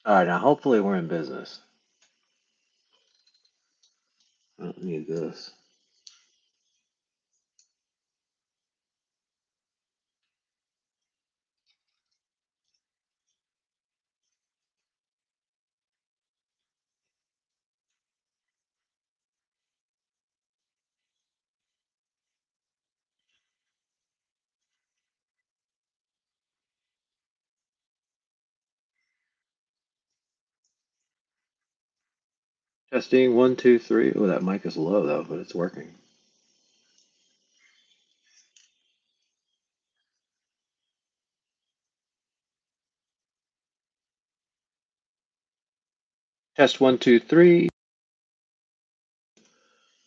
All right, now hopefully we're in business. I don't need this. Testing one, two, three. Oh, that mic is low though, but it's working. Test one, two, three.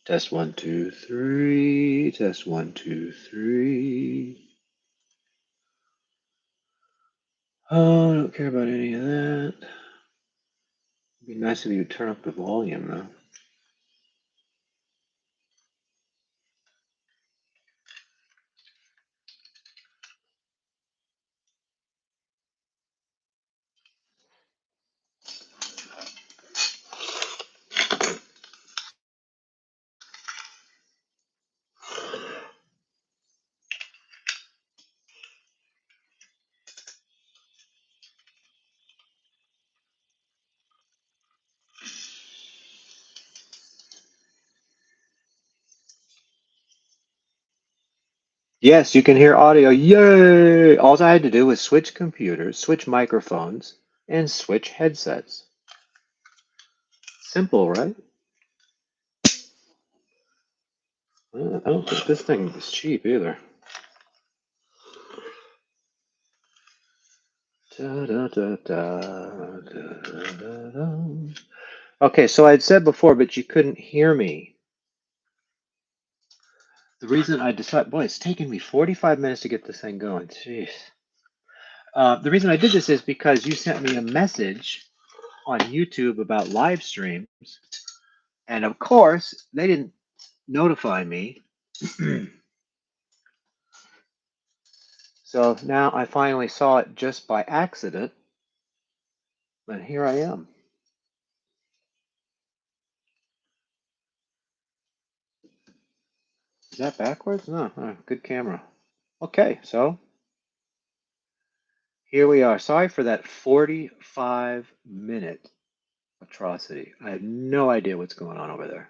Test one, two, three. Test one, two, three. Oh, I don't care about any of that. It'd be nice if you would turn up the volume though. Yes, you can hear audio. Yay! All I had to do was switch computers, switch microphones, and switch headsets. Simple, right? I don't think this thing is cheap either. Da, da, da, da, da, da, da. Okay, so I'd said before, but you couldn't hear me. The reason I decided, boy, it's taken me 45 minutes to get this thing going. Jeez. The reason I did this is because you sent me a message on YouTube about live streams, and of course, they didn't notify me. So now I finally saw it just by accident, and here I am. Is that backwards? No, good camera. Okay, so here we are. Sorry for that 45-minute atrocity. I have no idea what's going on over there.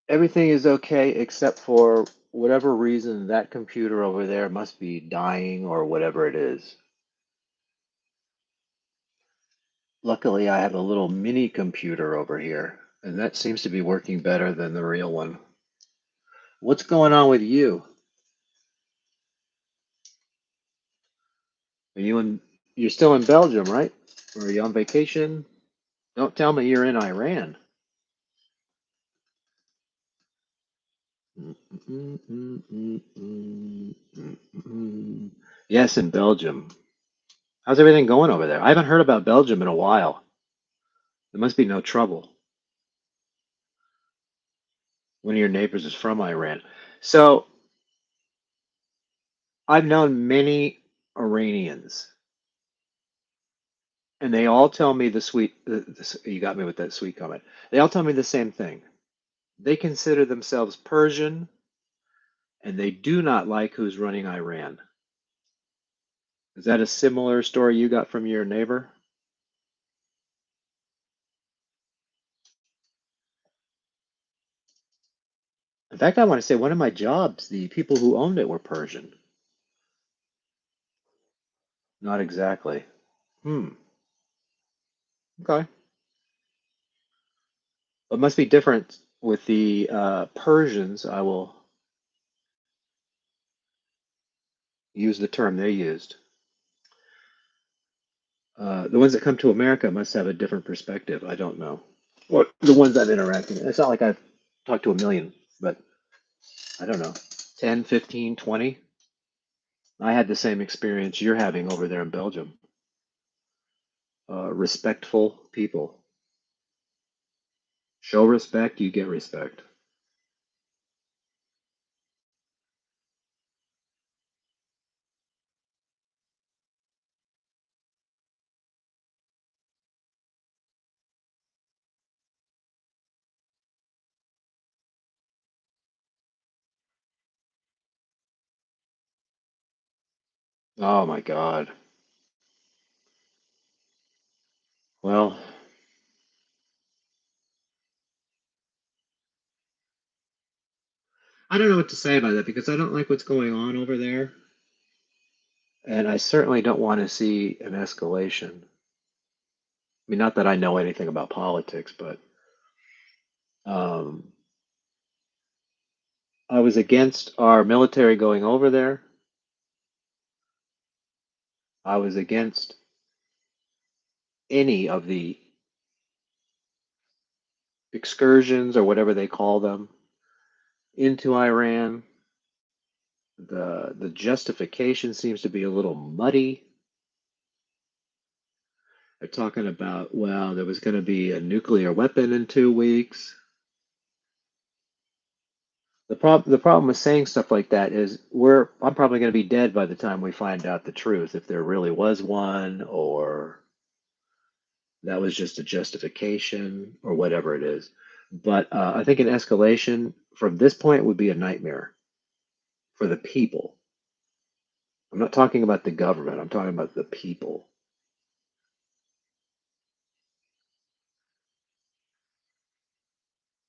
Everything is okay except for whatever reason that computer over there must be dying or whatever it is. Luckily, I have a little mini computer over here, and that seems to be working better than the real one. What's going on with you? Are you in, you're still in Belgium, right? Or are you on vacation? Don't tell me you're in Iran. Yes, in Belgium. How's everything going over there? I haven't heard about Belgium in a while. There must be no trouble. One of your neighbors is from Iran. So I've known many Iranians, and they all tell me you got me with that sweet comment. They all tell me the same thing. They consider themselves Persian, and they do not like who's running Iran. Is that a similar story you got from your neighbor? In fact, I want to say one of my jobs, the people who owned it were Persian. Not exactly. Hmm. Okay. It must be different with the Persians. I will use the term they used. The ones that come to America must have a different perspective. I don't know. What the ones I've interacted with. It's not like I've talked to a million, but I don't know. 10, 15, 20. I had the same experience you're having over there in Belgium. Respectful people. Show respect, you get respect. Oh my God. Well, I don't know what to say about that because I don't like what's going on over there, and I certainly don't want to see an escalation. I mean, not that I know anything about politics, but um, I was against our military going over there. I was against any of the excursions or whatever they call them into Iran. The justification seems to be a little muddy. They're talking about, well, there was going to be a nuclear weapon in 2 weeks. The problem with saying stuff like that is I'm probably going to be dead by the time we find out the truth, if there really was one, or that was just a justification, or whatever it is. But I think an escalation from this point would be a nightmare for the people. I'm not talking about the government. I'm talking about the people.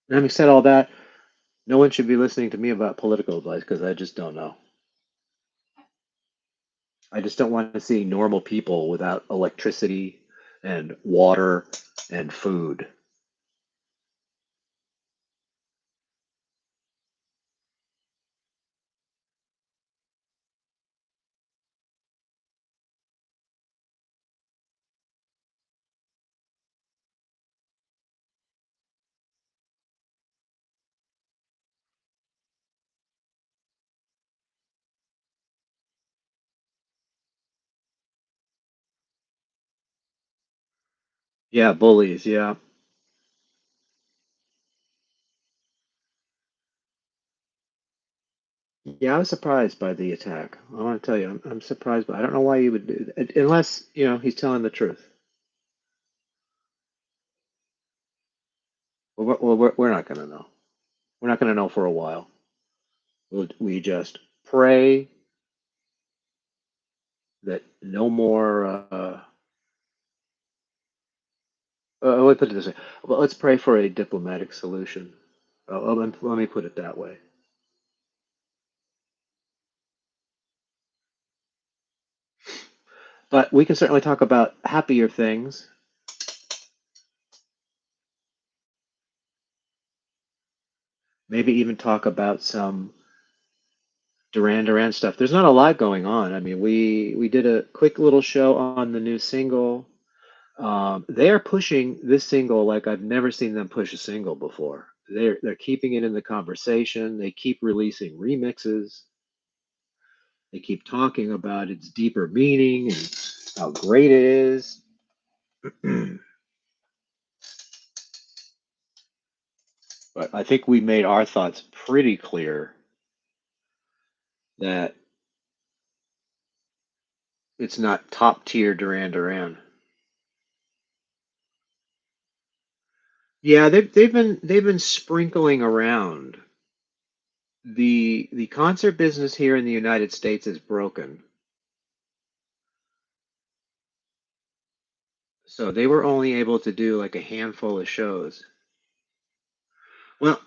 And having said all that, no one should be listening to me about political advice because I just don't know. I just don't want to see normal people without electricity and water and food. Yeah, bullies. Yeah. Yeah, I was surprised by the attack. I want to tell you, I'm surprised, but I don't know why you would do that, unless, he's telling the truth. We're not going to know. We're not going to know for a while. We just pray that no more. Let me put it this way. Well, let's pray for a diplomatic solution. Let me put it that way. But we can certainly talk about happier things. Maybe even talk about some Duran Duran stuff. There's not a lot going on. I mean, we did a quick little show on the new single. They are pushing this single like I've never seen them push a single before. They're keeping it in the conversation. They keep releasing remixes. They keep talking about its deeper meaning and how great it is. But I think we made our thoughts pretty clear that it's not top tier Duran Duran. Yeah, they've been sprinkling around. The concert business here in the United States is broken. So they were only able to do like a handful of shows. Well,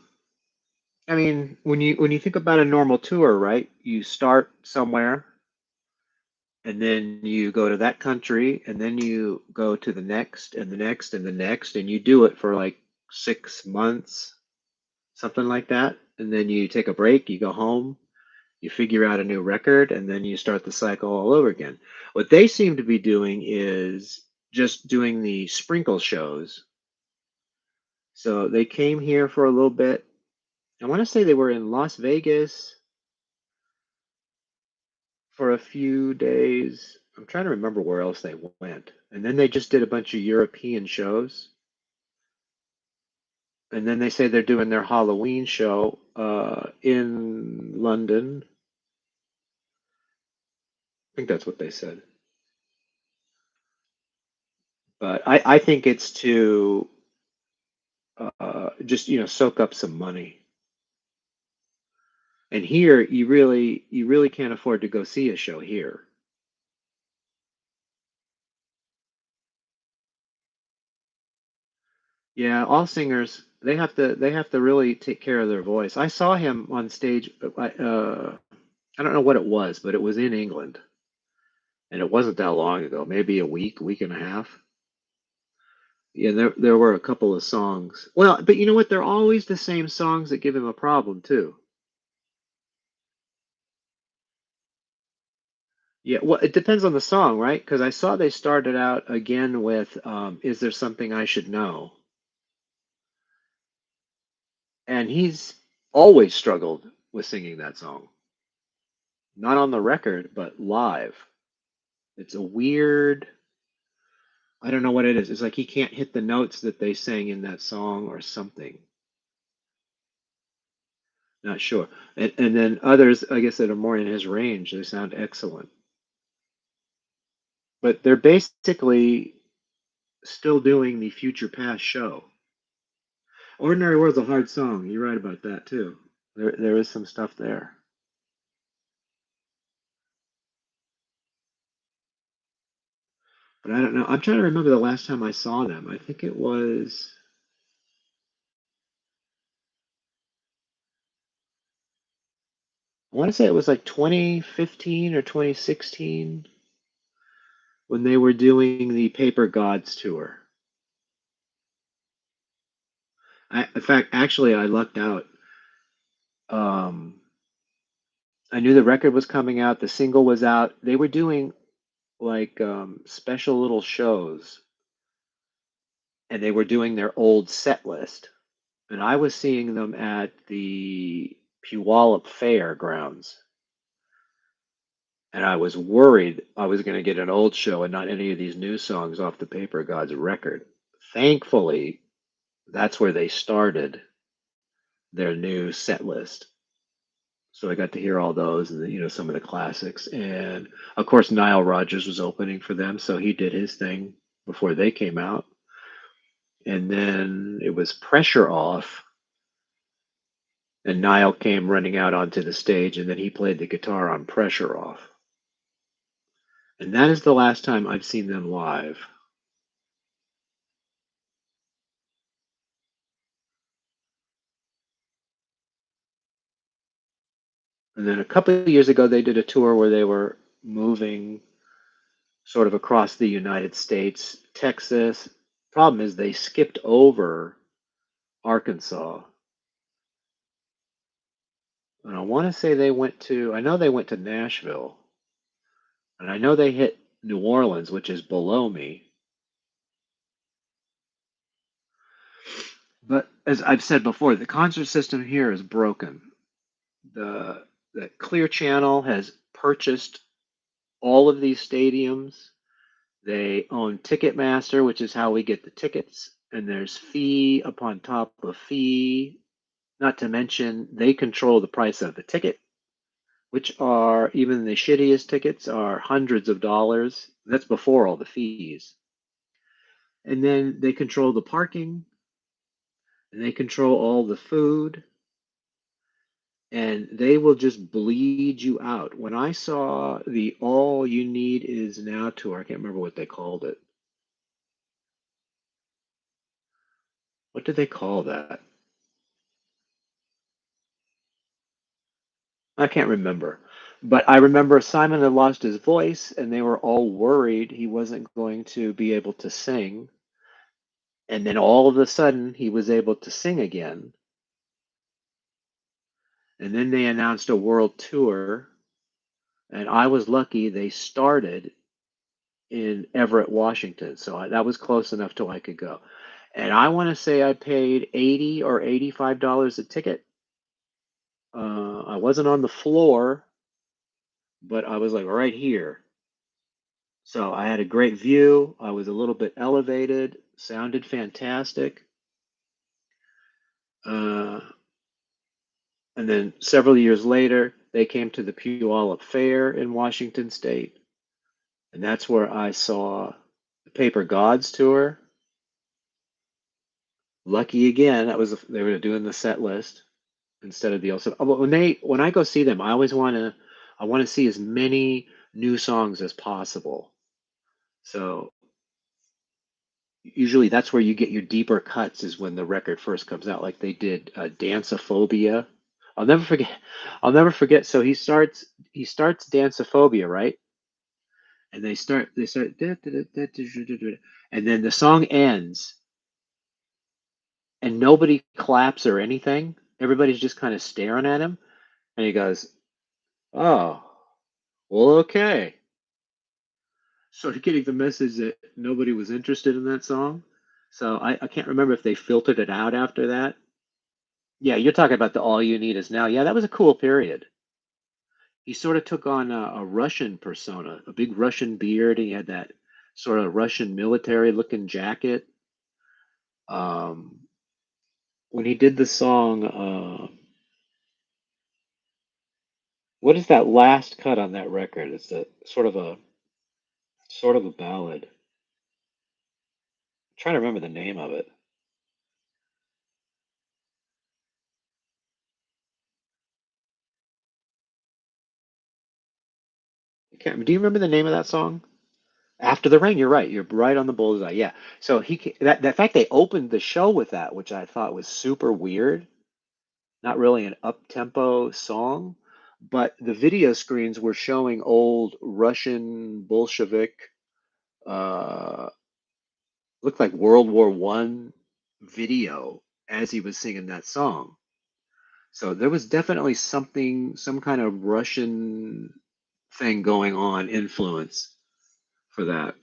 I mean, when you think about a normal tour, right? You start somewhere and then you go to that country and then you go to the next and the next and the next and you do it for like 6 months, something like that. And then you take a break, you go home, you figure out a new record, and then you start the cycle all over again. What they seem to be doing is just doing the sprinkle shows. So they came here for a little bit. I want to say they were in Las Vegas for a few days. I'm trying to remember where else they went. And then they just did a bunch of European shows. And then they say they're doing their Halloween show in London. I think that's what they said. But I think it's to just soak up some money. And here you really can't afford to go see a show here. Yeah, all singers they have to really take care of their voice. I saw him on stage. I don't know what it was, but it was in England, and it wasn't that long ago. Maybe a week and a half. Yeah, there were a couple of songs. Well, but you know what? They're always the same songs that give him a problem too. Yeah, well, it depends on the song, right? Because I saw they started out again with "Is There Something I Should Know?" And he's always struggled with singing that song. Not on the record, but live. It's a weird, I don't know what it is. It's like he can't hit the notes that they sang in that song or something. Not sure. And then others, I guess, that are more in his range, they sound excellent. But they're basically still doing the Future Past show. Ordinary World's a hard song. You're right about that too. There is some stuff there. But I don't know. I'm trying to remember the last time I saw them. I think it was, I want to say it was like 2015 or 2016 when they were doing the Paper Gods tour. In fact, actually, I lucked out. Um, I knew the record was coming out, the single was out. They were doing like special little shows, and they were doing their old set list. And I was seeing them at the Puyallup Fairgrounds, and I was worried I was going to get an old show and not any of these new songs off the Paper Gods record. Thankfully, that's where they started their new set list. So I got to hear all those and some of the classics. And of course, Nile Rodgers was opening for them, so he did his thing before they came out. And then it was Pressure Off, and Nile came running out onto the stage, and then he played the guitar on Pressure Off. And that is the last time I've seen them live. And then a couple of years ago, they did a tour where they were moving sort of across the United States, Texas. Problem is, they skipped over Arkansas. And I want to say I know they went to Nashville, and I know they hit New Orleans, which is below me. But as I've said before, the concert system here is broken. The, the Clear Channel has purchased all of these stadiums. They own Ticketmaster, which is how we get the tickets, and there's fee upon top of fee. Not to mention, they control the price of the ticket, which are even the shittiest tickets are hundreds of dollars. That's before all the fees. And then they control the parking, and they control all the food, and they will just bleed you out. When I saw the All You Need Is Now tour, I can't remember what they called it. What did they call that? I can't remember. But I remember Simon had lost his voice, and they were all worried he wasn't going to be able to sing. And then all of a sudden, he was able to sing again. And then they announced a world tour, and I was lucky they started in Everett, Washington. So that was close enough till I could go. And I want to say I paid 80 or $85 a ticket. I wasn't on the floor, but I was like right here. So I had a great view. I was a little bit elevated, sounded fantastic. Uh, and then several years later, they came to the Puyallup Fair in Washington State. And that's where I saw the Paper Gods tour. Lucky again, they were doing the set list instead of the old stuff. But when I go see them, I want to see as many new songs as possible. So Usually that's where you get your deeper cuts is when the record first comes out, like they did Danceophobia. I'll never forget. I'll never forget. So he starts Danceophobia, right? And they start and then the song ends and nobody claps or anything. Everybody's just kind of staring at him, and he goes, "Oh, well, okay." Sort of getting the message that nobody was interested in that song. So I can't remember if they filtered it out after that. Yeah, you're talking about the All You Need Is Now. Yeah, that was a cool period. He sort of took on a Russian persona, a big Russian beard. He had that sort of Russian military looking jacket. Um, when he did the song, what is that last cut on that record? It's a sort of a ballad. I'm trying to remember the name of it. Do you remember the name of that song? After the Rain. You're right. You're right on the bullseye. Yeah. So that fact they opened the show with that, which I thought was super weird. Not really an up-tempo song, but the video screens were showing old Russian Bolshevik, uh, looked like World War I video as he was singing that song. So there was definitely something, some kind of Russian thing going on, influence for that.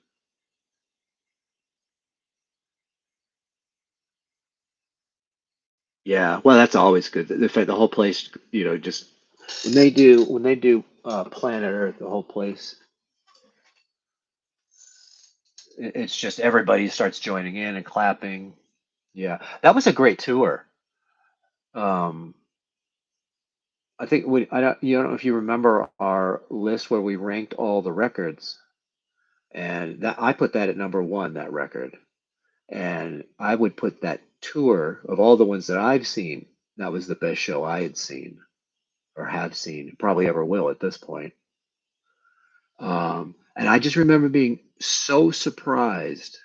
Yeah, well, that's always good. The fact the whole place, just when they do Planet Earth, the whole place, it's just everybody starts joining in and clapping. Yeah, that was a great tour. Um, I think I don't know if you remember our list where we ranked all the records, and that I put that at number one, that record, and I would put that tour of all the ones that I've seen. That was the best show I had seen or have seen, probably ever will at this point. And I just remember being so surprised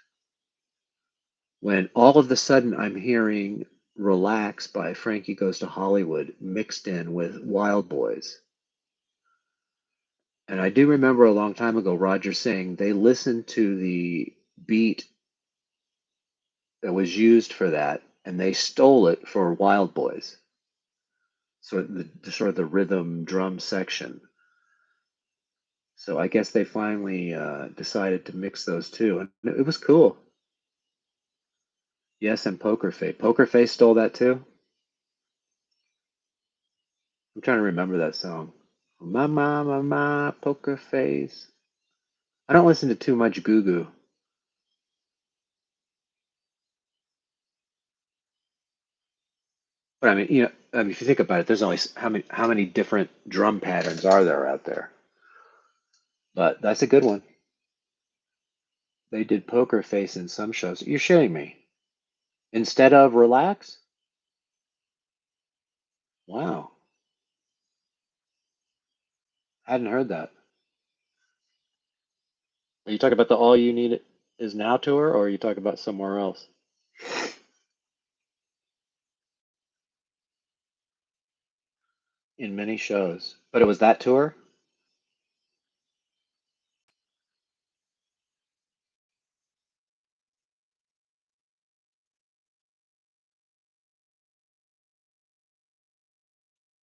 when all of a sudden I'm hearing Relax by Frankie Goes to Hollywood mixed in with Wild Boys. And I do remember a long time ago Roger saying they listened to the beat that was used for that and they stole it for Wild Boys. So the sort of the rhythm drum section. So I guess they finally decided to mix those two, and it was cool. Yes, and Poker Face. Poker Face stole that too. I'm trying to remember that song. My, Poker Face. I don't listen to too much Goo Goo, but I mean, if you think about it, there's only how many different drum patterns are there out there? But that's a good one. They did Poker Face in some shows. You're shitting me. Instead of Relax? Wow, I hadn't heard that. Are you talking about the All You Need Is Now tour, or are you talking about somewhere else? In many shows, but it was that tour.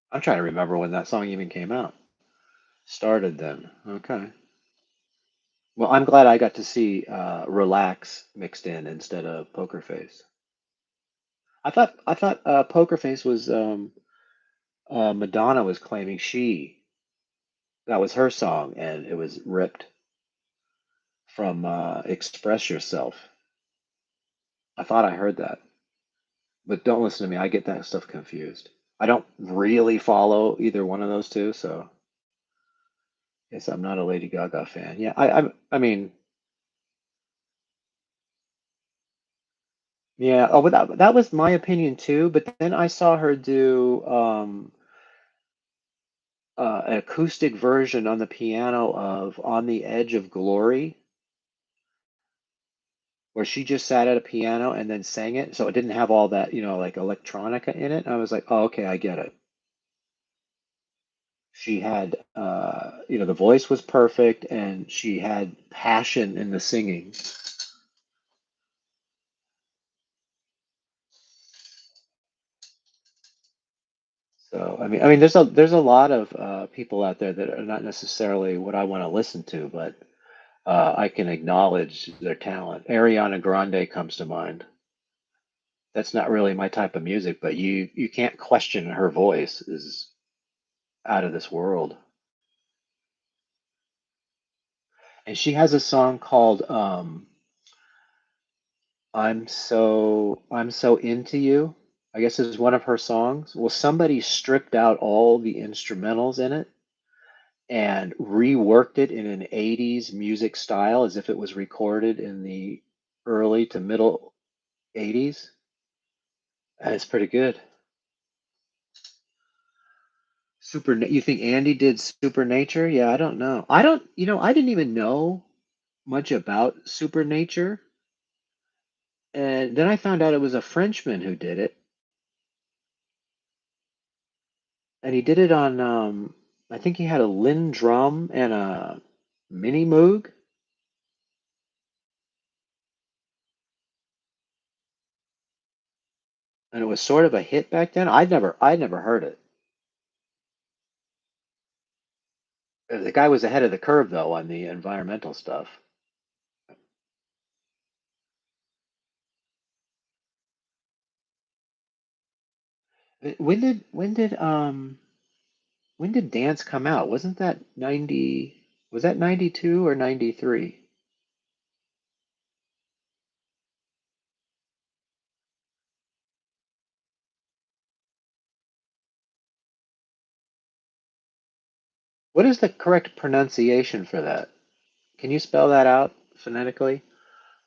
I'm trying to remember when that song even came out. Started then. Okay. Well, I'm glad I got to see Relax mixed in instead of Poker Face. I thought Poker Face was Madonna was claiming that was her song and it was ripped from Express Yourself. I thought I heard that, but don't listen to me. I get that stuff confused. I don't really follow either one of those two, so yes, I'm not a Lady Gaga fan. Yeah, I mean, yeah. Oh, but that was my opinion too. But then I saw her do an acoustic version on the piano of "On the Edge of Glory," where she just sat at a piano and then sang it. So it didn't have all that, like electronica in it. I was like, oh, okay, I get it. She had, the voice was perfect and she had passion in the singing. So I mean, there's a lot of people out there that are not necessarily what I want to listen to, but I can acknowledge their talent. Ariana Grande comes to mind. That's not really my type of music, but you can't question her voice is out of this world. And she has a song called I'm so into you. I guess is one of her songs. Well, somebody stripped out all the instrumentals in it and reworked it in an 80s music style as if it was recorded in the early to middle 80s. And it's pretty good. You think Andy did Supernature? Yeah, I don't know. I didn't even know much about Supernature. And then I found out it was a Frenchman who did it. And he did it on, I think he had a Lynn drum and a mini Moog. And it was sort of a hit back then. I'd never heard it. The guy was ahead of the curve though on the environmental stuff. When did Dance come out? Wasn't that 90? Was that 92 or 93? What is the correct pronunciation for that? Can you spell that out phonetically?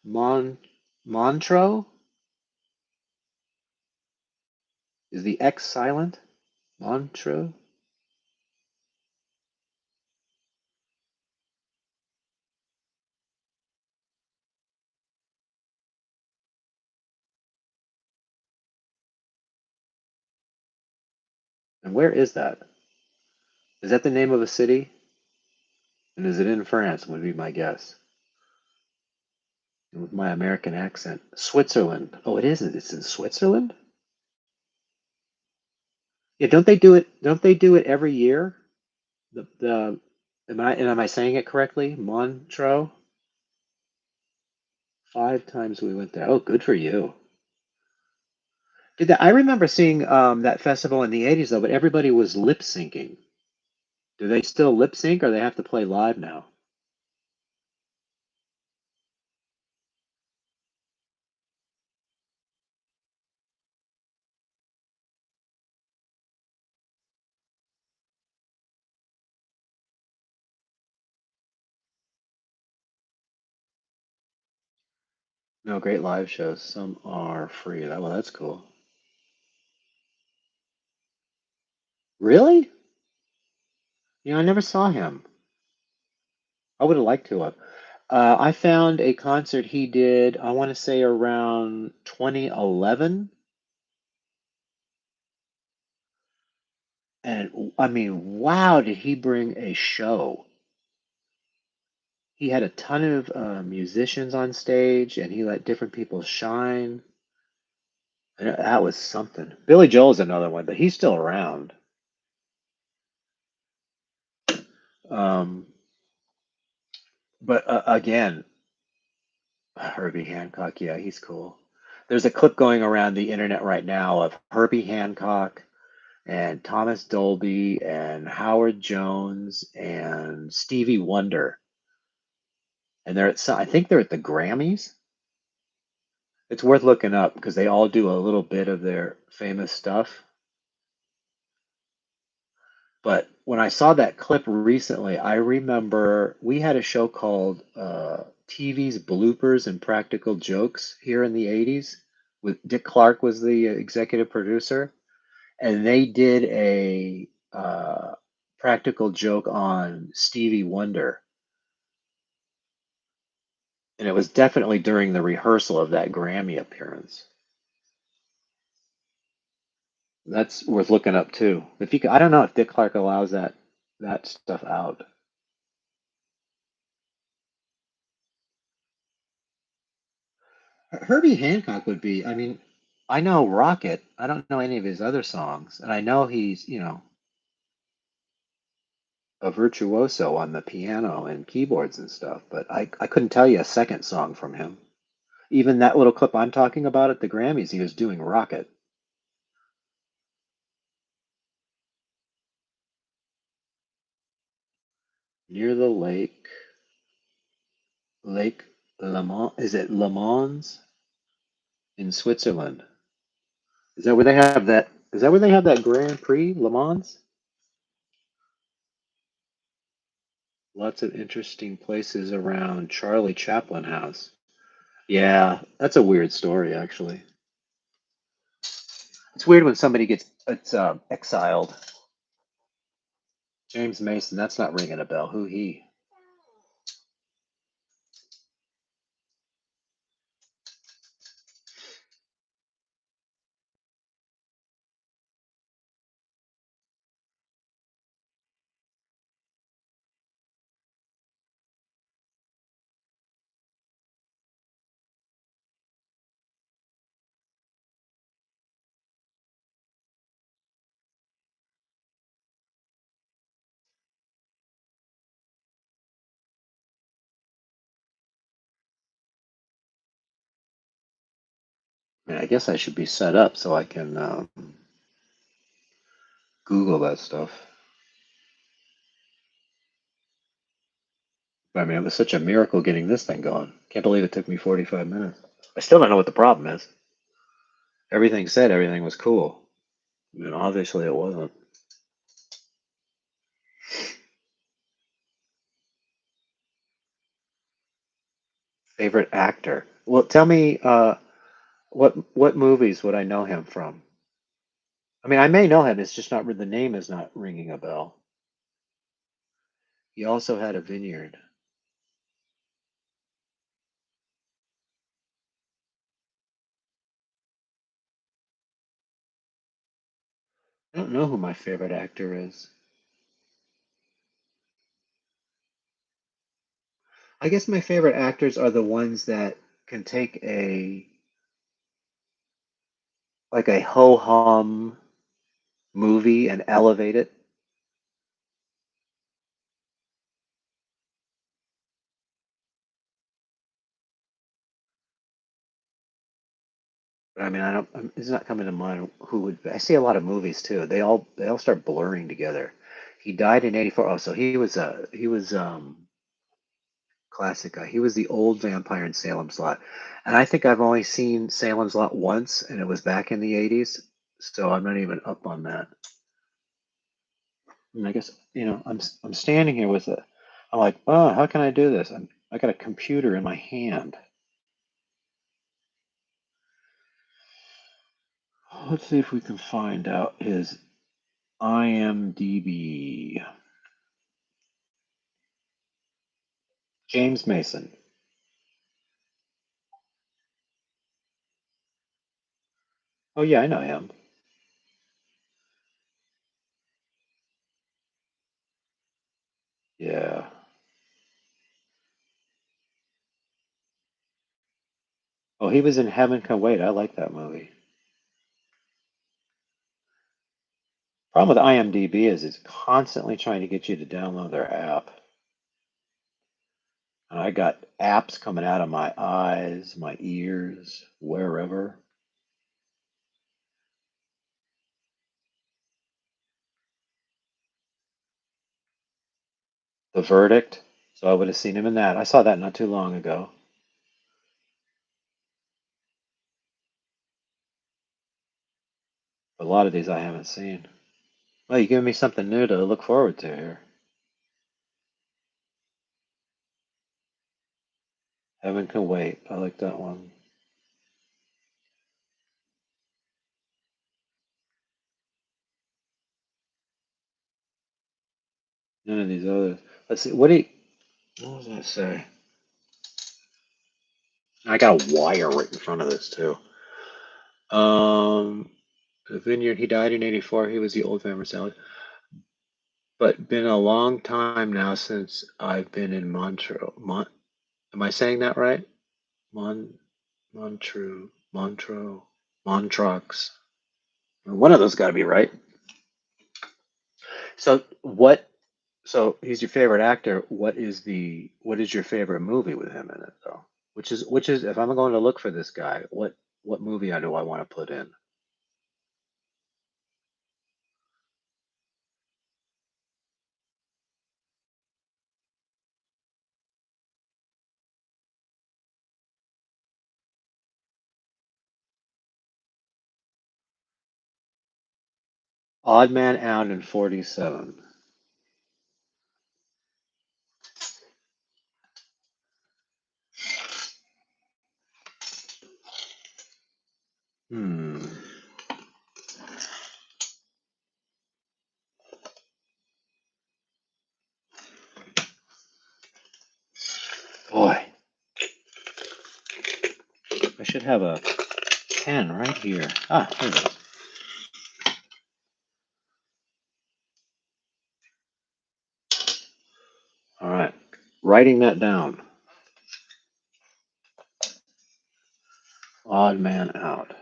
Mon Montreux? Is the X silent? Montreux? And where is that? Is that the name of a city? And is it in France? Would be my guess. With my American accent. Switzerland. Oh, it isn't. It's in Switzerland? Yeah, don't they do it every year? Am I saying it correctly? Montreux? 5 times we went there. Oh, good for you. I remember seeing that festival in the 80s though, but everybody was lip syncing. Do they still lip sync or they have to play live now? No, great live shows. Some are free. Well, that's cool. Really? I never saw him. I would have liked to have. I found a concert he did, I want to say around 2011. And I mean, wow, did he bring a show? He had a ton of musicians on stage and he let different people shine. And that was something. Billy Joel's another one, but he's still around. Um, but again, Herbie Hancock, yeah, he's cool. There's a clip going around the internet right now of Herbie Hancock and Thomas Dolby and Howard Jones and Stevie Wonder. And I think they're at the Grammys. It's worth looking up because they all do a little bit of their famous stuff. But when I saw that clip recently, I remember we had a show called TV's Bloopers and Practical Jokes here in the 80s. With Dick Clark was the executive producer, and they did a practical joke on Stevie Wonder. And it was definitely during the rehearsal of that Grammy appearance. That's worth looking up too. If you, I don't know if Dick Clark allows that stuff out. Herbie Hancock would be. I mean, I know Rocket. I don't know any of his other songs, and I know he's a virtuoso on the piano and keyboards and stuff. But I couldn't tell you a second song from him. Even that little clip I'm talking about at the Grammys, he was doing Rocket. Near the lake, Lake Le Mans. Is it Le Mans in Switzerland? Is that where they have that? Is that where they have that Grand Prix, Le Mans? Lots of interesting places around Charlie Chaplin House. Yeah, that's a weird story, actually. It's weird when somebody gets exiled. James Mason, that's not ringing a bell. Who he? I mean, I guess I should be set up so I can Google that stuff. I mean, it was such a miracle getting this thing going. Can't believe it took me 45 minutes. I still don't know what the problem is. Everything said everything was cool. And obviously it wasn't. Favorite actor? Well, tell me, what movies would I know him from? I mean, I may know him. It's just not the name is not ringing a bell. He also had a vineyard. I don't know who my favorite actor is. I guess my favorite actors are the ones that can take a ho hum movie and elevate it. But I mean, I don't. It's not coming to mind who would. I see a lot of movies too. They all start blurring together. He died in '84. Oh, so he was classic guy. He was the old vampire in Salem's Lot, and I think I've only seen Salem's Lot once, and it was back in the '80s. So I'm not even up on that. And I guess I'm standing here with it. I'm like, oh, how can I do this? I got a computer in my hand. Let's see if we can find out his IMDb. James Mason. Oh yeah, I know him. Yeah. Oh, he was in Heaven Can Wait. I like that movie. Problem with IMDb is it's constantly trying to get you to download their app. And I got apps coming out of my eyes, my ears, wherever. The Verdict. So I would have seen him in that. I saw that not too long ago. But a lot of these I haven't seen. Well, you giving me something new to look forward to here. Heaven Can Wait. I like that one. None of these others. Let's see. What was I say? I got a wire right in front of this too. Um, the Vineyard. He died in '84. He was the old Family Salad. But been a long time now since I've been in Montreux. Am I saying that right? Mon, Montreux. One of those got to be right. So what? So he's your favorite actor. What is your favorite movie with him in it though? Which is if I'm going to look for this guy, what movie do I want to put in? Odd Man Out in 47. Hmm. Boy, I should have a pen right here. Ah, here it is. All right. Writing that down. Odd Man Out.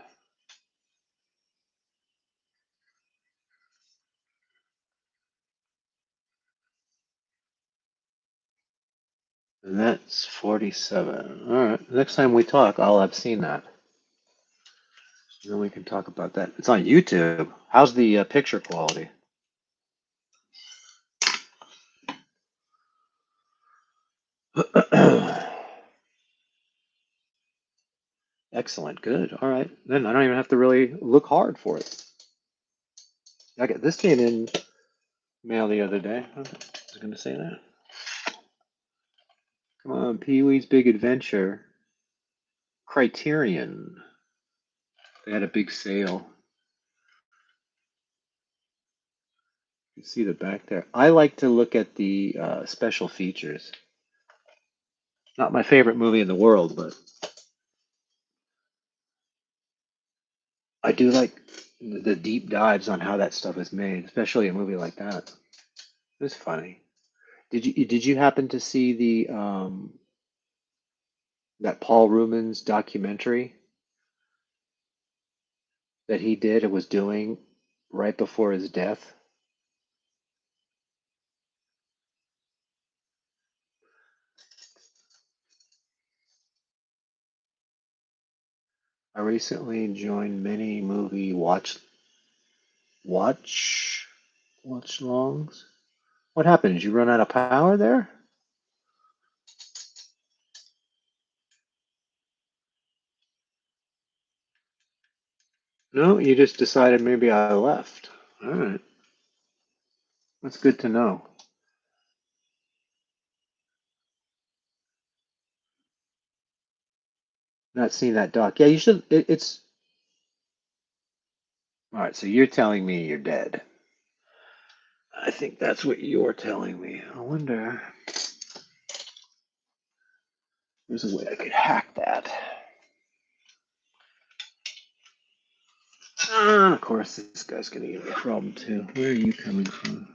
And that's 47. All right. Next time we talk, I'll have seen that. And then we can talk about that. It's on YouTube. How's the picture quality? Excellent. Good. All right. Then I don't even have to really look hard for it. Okay, this came in mail the other day. I was going to say that. Come on, Pee Wee's Big Adventure. Criterion. They had a big sale. You see the back there. I like to look at the special features. Not my favorite movie in the world, but I do like the deep dives on how that stuff is made, especially a movie like that. It was funny. Did you happen to see the that Paul Rubens documentary that he did and was doing right before his death? I recently joined many movie watch watch longs. What happened? Did you run out of power there? No, you just decided maybe I left. All right, that's good to know. Not seen that doc. Yeah, you should. It's all right. So you're telling me you're dead. I think that's what you're telling me. I wonder. There's a way I could hack that. Of course, this guy's gonna give me a problem too. Where are you coming from?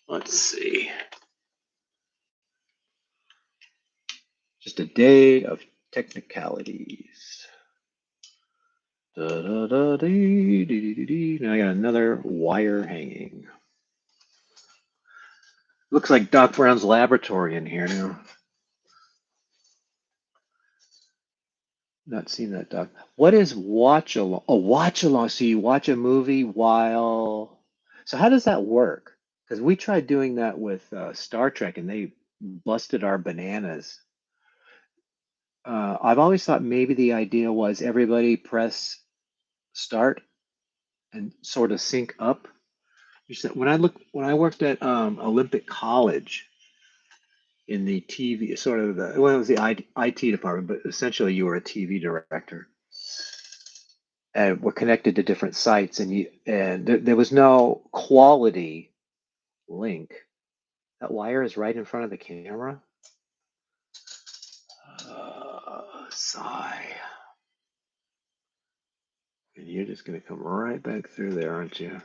Let's see. Just a day of technicalities. Da, da, da, dee, dee, dee, dee. Now I got another wire hanging. Looks like Doc Brown's laboratory in here now. Not seen that, Doc. What is watch along? Oh, watch along. So you watch a movie while. So how does that work? Because we tried doing that with Star Trek and they busted our bananas. I've always thought maybe the idea was everybody press start and sort of sync up. When I worked at Olympic College in the TV sort of the well it was the IT department, but essentially you were a TV director and were connected to different sites and there was no quality link. That wire is right in front of the camera. Sigh. And you're just going to come right back through there, aren't you?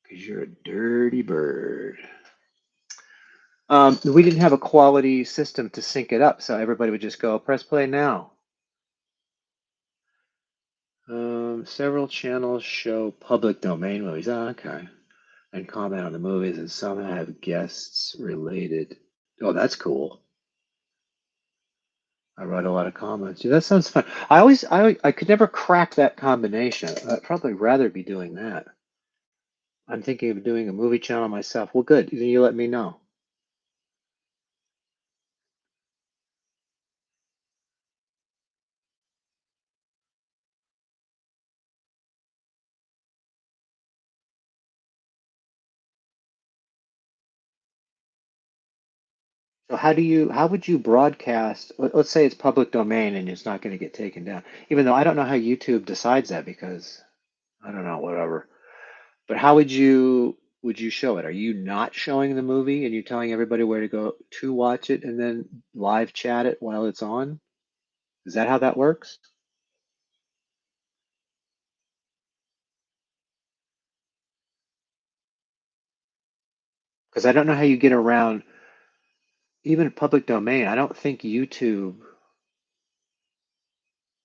Because you're a dirty bird. We didn't have a quality system to sync it up, so everybody would just go, press play now. Several channels show public domain movies. Oh, okay. And comment on the movies, and some have guests related. Oh, that's cool. I write a lot of comments. Yeah, that sounds fun. I could never crack that combination. I'd probably rather be doing that. I'm thinking of doing a movie channel myself. Well, good. Then you let me know. So how would you broadcast? Let's say it's public domain and it's not going to get taken down. Even though I don't know how YouTube decides that because I don't know, whatever. But how would you show it? Are you not showing the movie and you telling everybody where to go to watch it and then live chat it while it's on? Is that how that works? Because I don't know how you get around even public domain. I don't think YouTube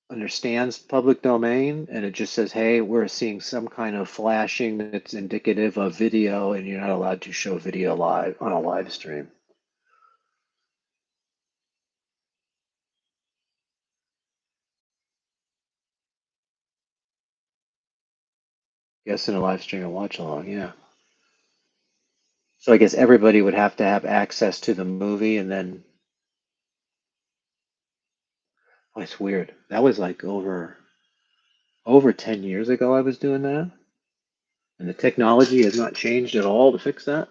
understands public domain and it just says, hey, we're seeing some kind of flashing that's indicative of video and you're not allowed to show video live on a live stream. Yes, in a live stream and watch along, yeah. So I guess everybody would have to have access to the movie and then, oh, it's weird. That was like over 10 years ago I was doing that. And the technology has not changed at all to fix that.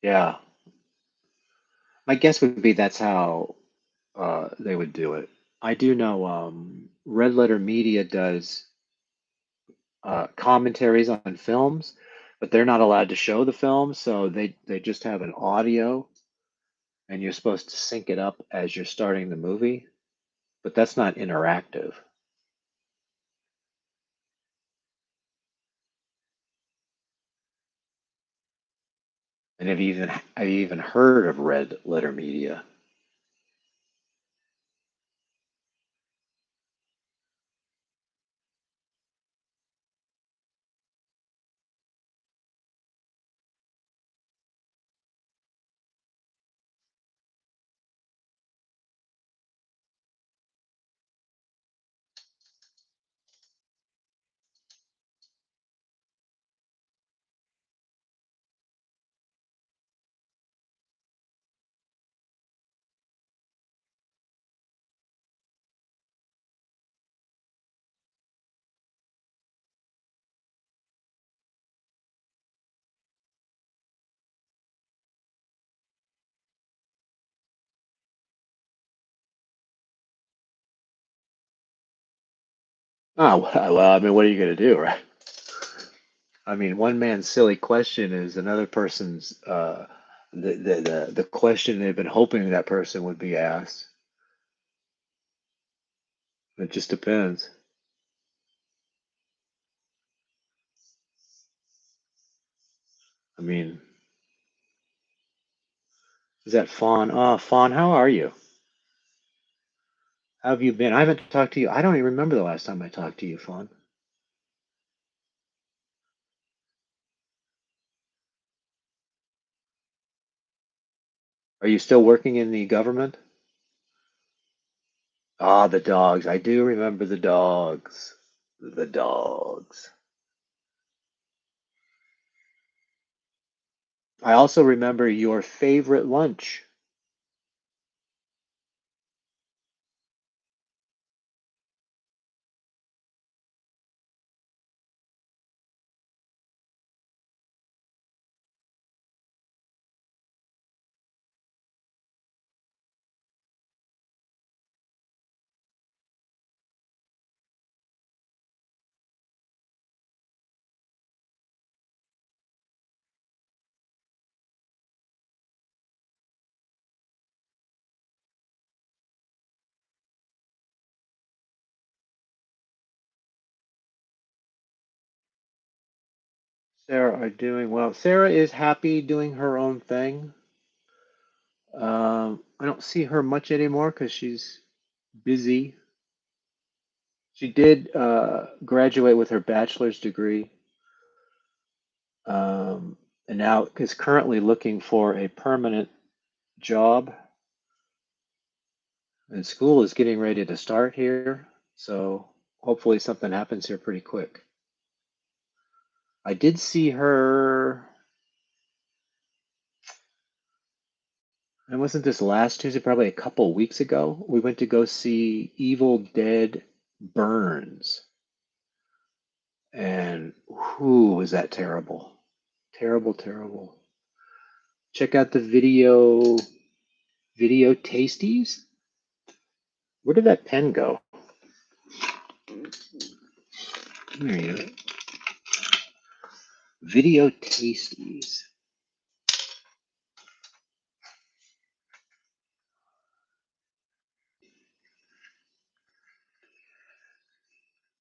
Yeah. My guess would be that's how they would do it. I do know Red Letter Media does commentaries on films, but they're not allowed to show the film, so they just have an audio, and you're supposed to sync it up as you're starting the movie, but that's not interactive. And I've even heard of Red Letter Media. Oh, well, I mean, what are you going to do, right? I mean, one man's silly question is another person's the question they've been hoping that person would be asked. It just depends. I mean, is that Fawn? Oh, Fawn, how are you? How have you been? I haven't talked to you. I don't even remember the last time I talked to you, Fawn. Are you still working in the government? Ah, the dogs. I do remember the dogs. The dogs. I also remember your favorite lunch. Sarah are doing well. Sarah is happy doing her own thing. I don't see her much anymore because she's busy. She did graduate with her bachelor's degree, and now is currently looking for a permanent job. And school is getting ready to start here, so hopefully something happens here pretty quick. I did see her, and wasn't this last Tuesday, probably a couple weeks ago? We went to go see Evil Dead Burns, and whoo, was that terrible. Terrible, terrible. Check out the video tasties. Where did that pen go? There you go. Video tasties.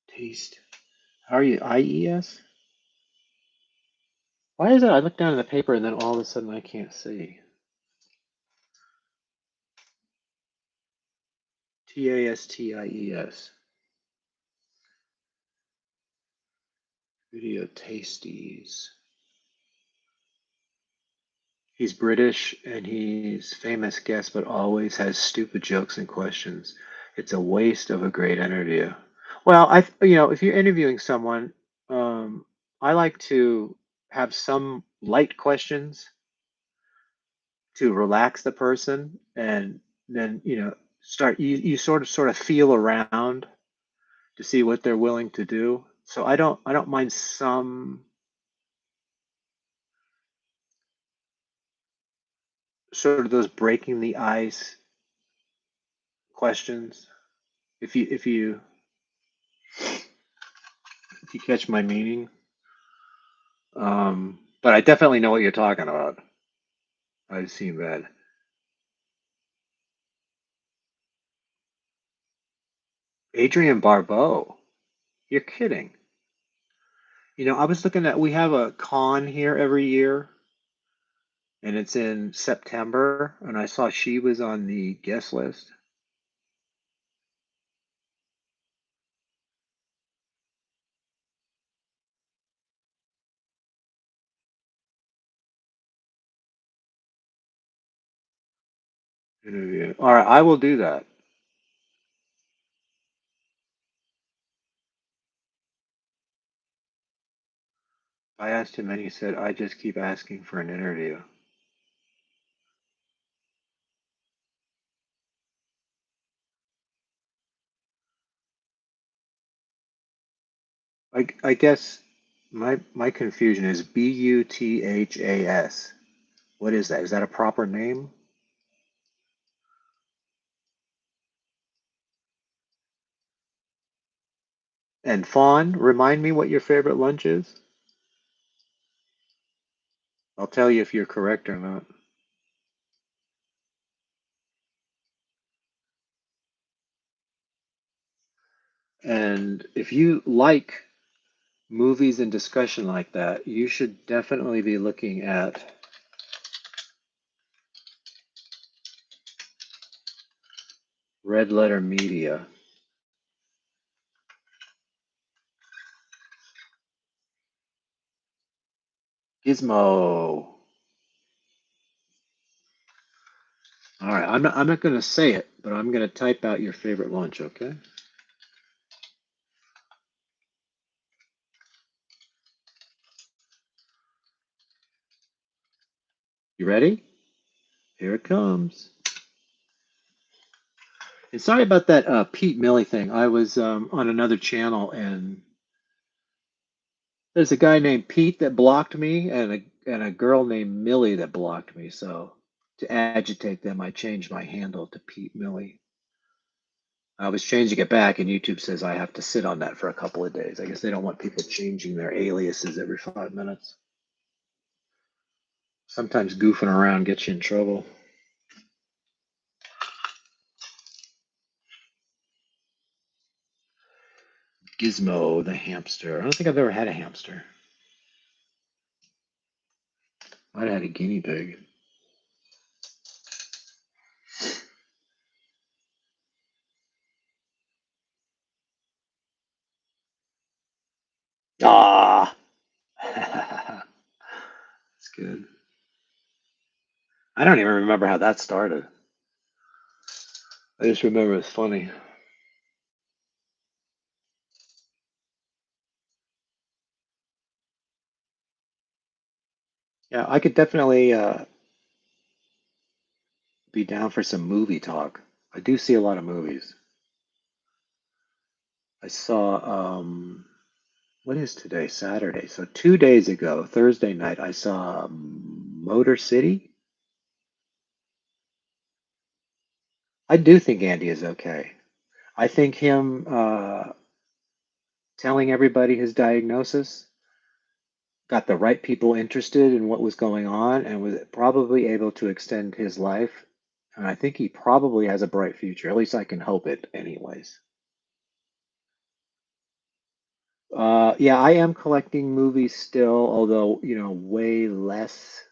Taste. How are you? IES? Why is it I look down at the paper and then all of a sudden I can't see? TASTIES. Video tasties. He's British and he's famous guest, but always has stupid jokes and questions. It's a waste of a great interview. Well, if you're interviewing someone, I like to have some light questions to relax the person, and then start. You sort of feel around to see what they're willing to do. So I don't mind some sort of those breaking the ice questions. If you catch my meaning. But I definitely know what you're talking about. I've seen that. Adrian Barbeau. You're kidding. I was looking at, we have a con here every year, and it's in September, and I saw she was on the guest list. Interview. All right, I will do that. I asked him, and he said, I just keep asking for an interview. I guess my confusion is Buthas. What is that? Is that a proper name? And Fawn, remind me what your favorite lunch is. I'll tell you if you're correct or not. And if you like movies and discussion like that, you should definitely be looking at Red Letter Media. Gizmo. All right, I'm not going to say it, but I'm going to type out your favorite lunch, okay? You ready? Here it comes. And sorry about that Pete Millie thing. I was on another channel, and there's a guy named Pete that blocked me, and a girl named Millie that blocked me. So to agitate them, I changed my handle to Pete Millie. I was changing it back, and YouTube says I have to sit on that for a couple of days. I guess they don't want people changing their aliases every 5 minutes. Sometimes goofing around gets you in trouble. Gizmo the hamster. I don't think I've ever had a hamster. I had a guinea pig. Ah, that's good. I don't even remember how that started. I just remember it's funny. Yeah, I could definitely be down for some movie talk. I do see a lot of movies. I saw, what is today? Saturday. So 2 days ago, Thursday night, I saw Motor City. I do think Andy is okay. I think him telling everybody his diagnosis got the right people interested in what was going on and was probably able to extend his life. And I think he probably has a bright future. At least I can hope it, anyways. Yeah, I am collecting movies still, although, way less.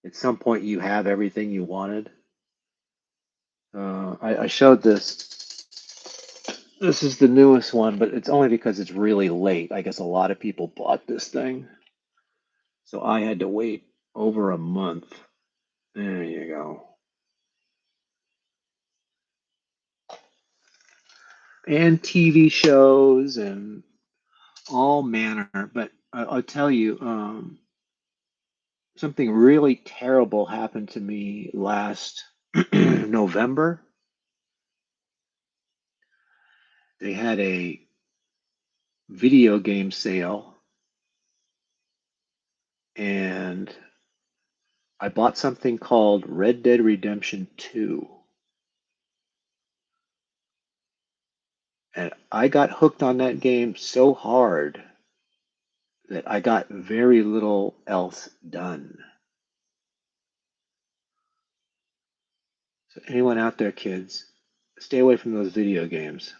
At some point, you have everything you wanted. I showed this. This is the newest one, but it's only because it's really late. I guess a lot of people bought this thing. So I had to wait over a month. There you go. And TV shows and all manner. But I'll tell you, something really terrible happened to me last November. They had a video game sale, and I bought something called Red Dead Redemption 2. And I got hooked on that game so hard that I got very little else done. So anyone out there, kids, stay away from those video games.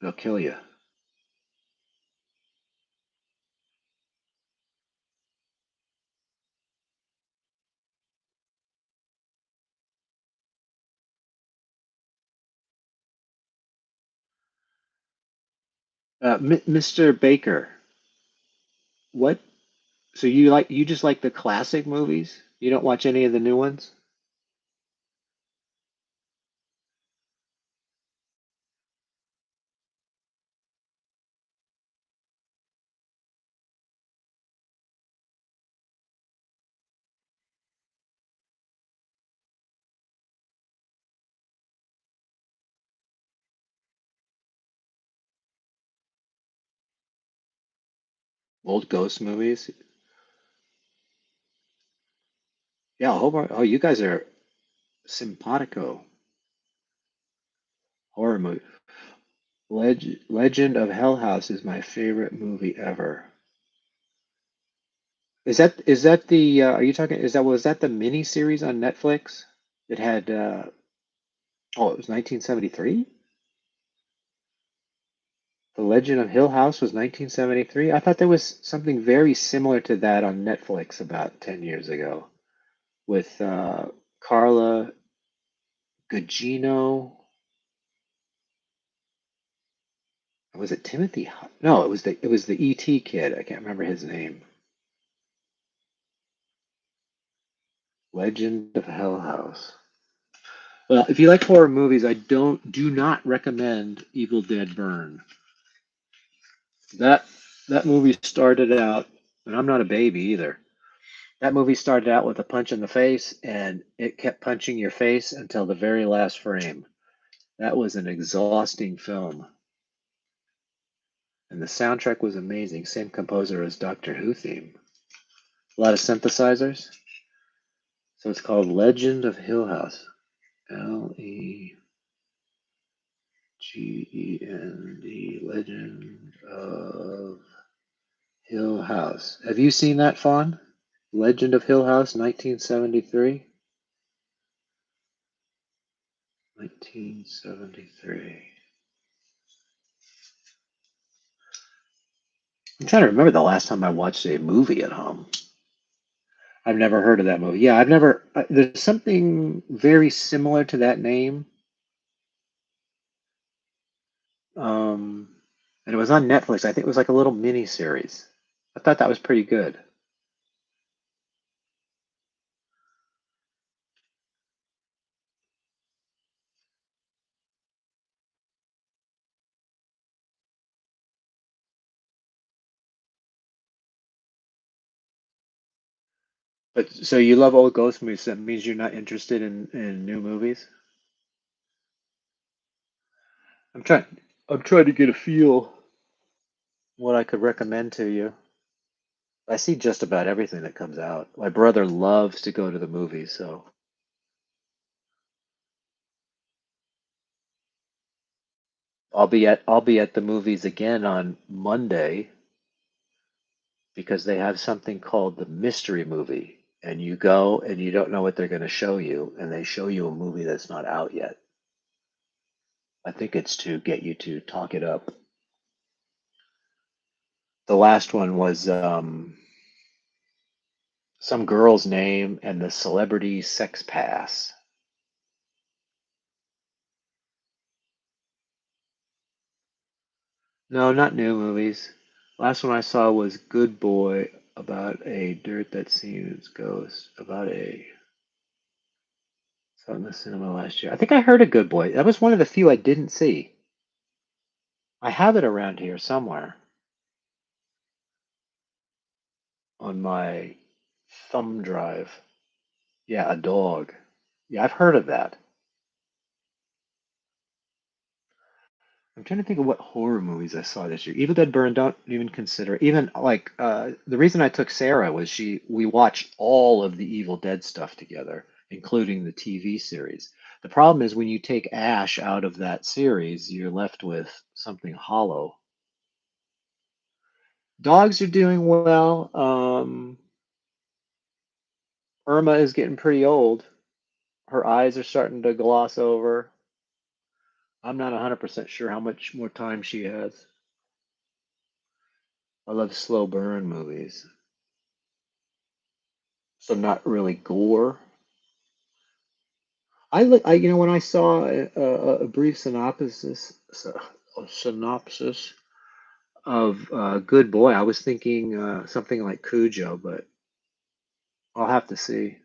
They'll kill you. Mr. Baker, what? So you just like the classic movies? You don't watch any of the new ones? Old ghost movies? Yeah, oh, you guys are simpatico horror movie. Legend of Hell House is my favorite movie ever. Is that the are you talking is that was that the mini series on Netflix? It had oh, it was 1973? The Legend of Hill House was 1973? I thought there was something very similar to that on Netflix about 10 years ago with Carla Gugino. Was it Timothy? No, it was the E.T. kid. I can't remember his name. Legend of Hell House. Well, if you like horror movies, I do not recommend Evil Dead Burn. That that movie started out, and I'm not a baby either. That movie started out with a punch in the face, and it kept punching your face until the very last frame. That was an exhausting film, and the soundtrack was amazing. Same composer as Doctor Who theme. A lot of synthesizers. So it's called Legend of Hill House. Legend, Legend of Hill House. Have you seen that, Fawn? Legend of Hill House, 1973? 1973. I'm trying to remember the last time I watched a movie at home. I've never heard of that movie. Yeah, I've never. There's something very similar to that name, um, and it was on Netflix. I think it was like a little mini series. I thought that was pretty good. But so you love old ghost movies? That means you're not interested in new movies? I'm trying. I'm trying to get a feel what I could recommend to you. I see just about everything that comes out. My brother loves to go to the movies, so I'll be at the movies again on Monday because they have something called the mystery movie. And you go and you don't know what they're going to show you, and they show you a movie that's not out yet. I think it's to get you to talk it up. The last one was some girl's name and the celebrity sex pass. No, not new movies. Last one I saw was Good Boy about a dirt that seems ghost. Saw it in the cinema last year. I think I heard of Good Boy. That was one of the few I didn't see. I have it around here somewhere on my thumb drive. Yeah, a dog. Yeah, I've heard of that. I'm trying to think of what horror movies I saw this year. Evil Dead Burn, don't even consider it. Even like the reason I took Sarah was we watched all of the Evil Dead stuff together, including the TV series. The problem is when you take Ash out of that series, you're left with something hollow. Dogs are doing well. Irma is getting pretty old. Her eyes are starting to gloss over. I'm not 100% sure how much more time she has. I love slow burn movies. So not really gore. When I saw a brief synopsis of Good Boy, I was thinking something like Cujo, but I'll have to see.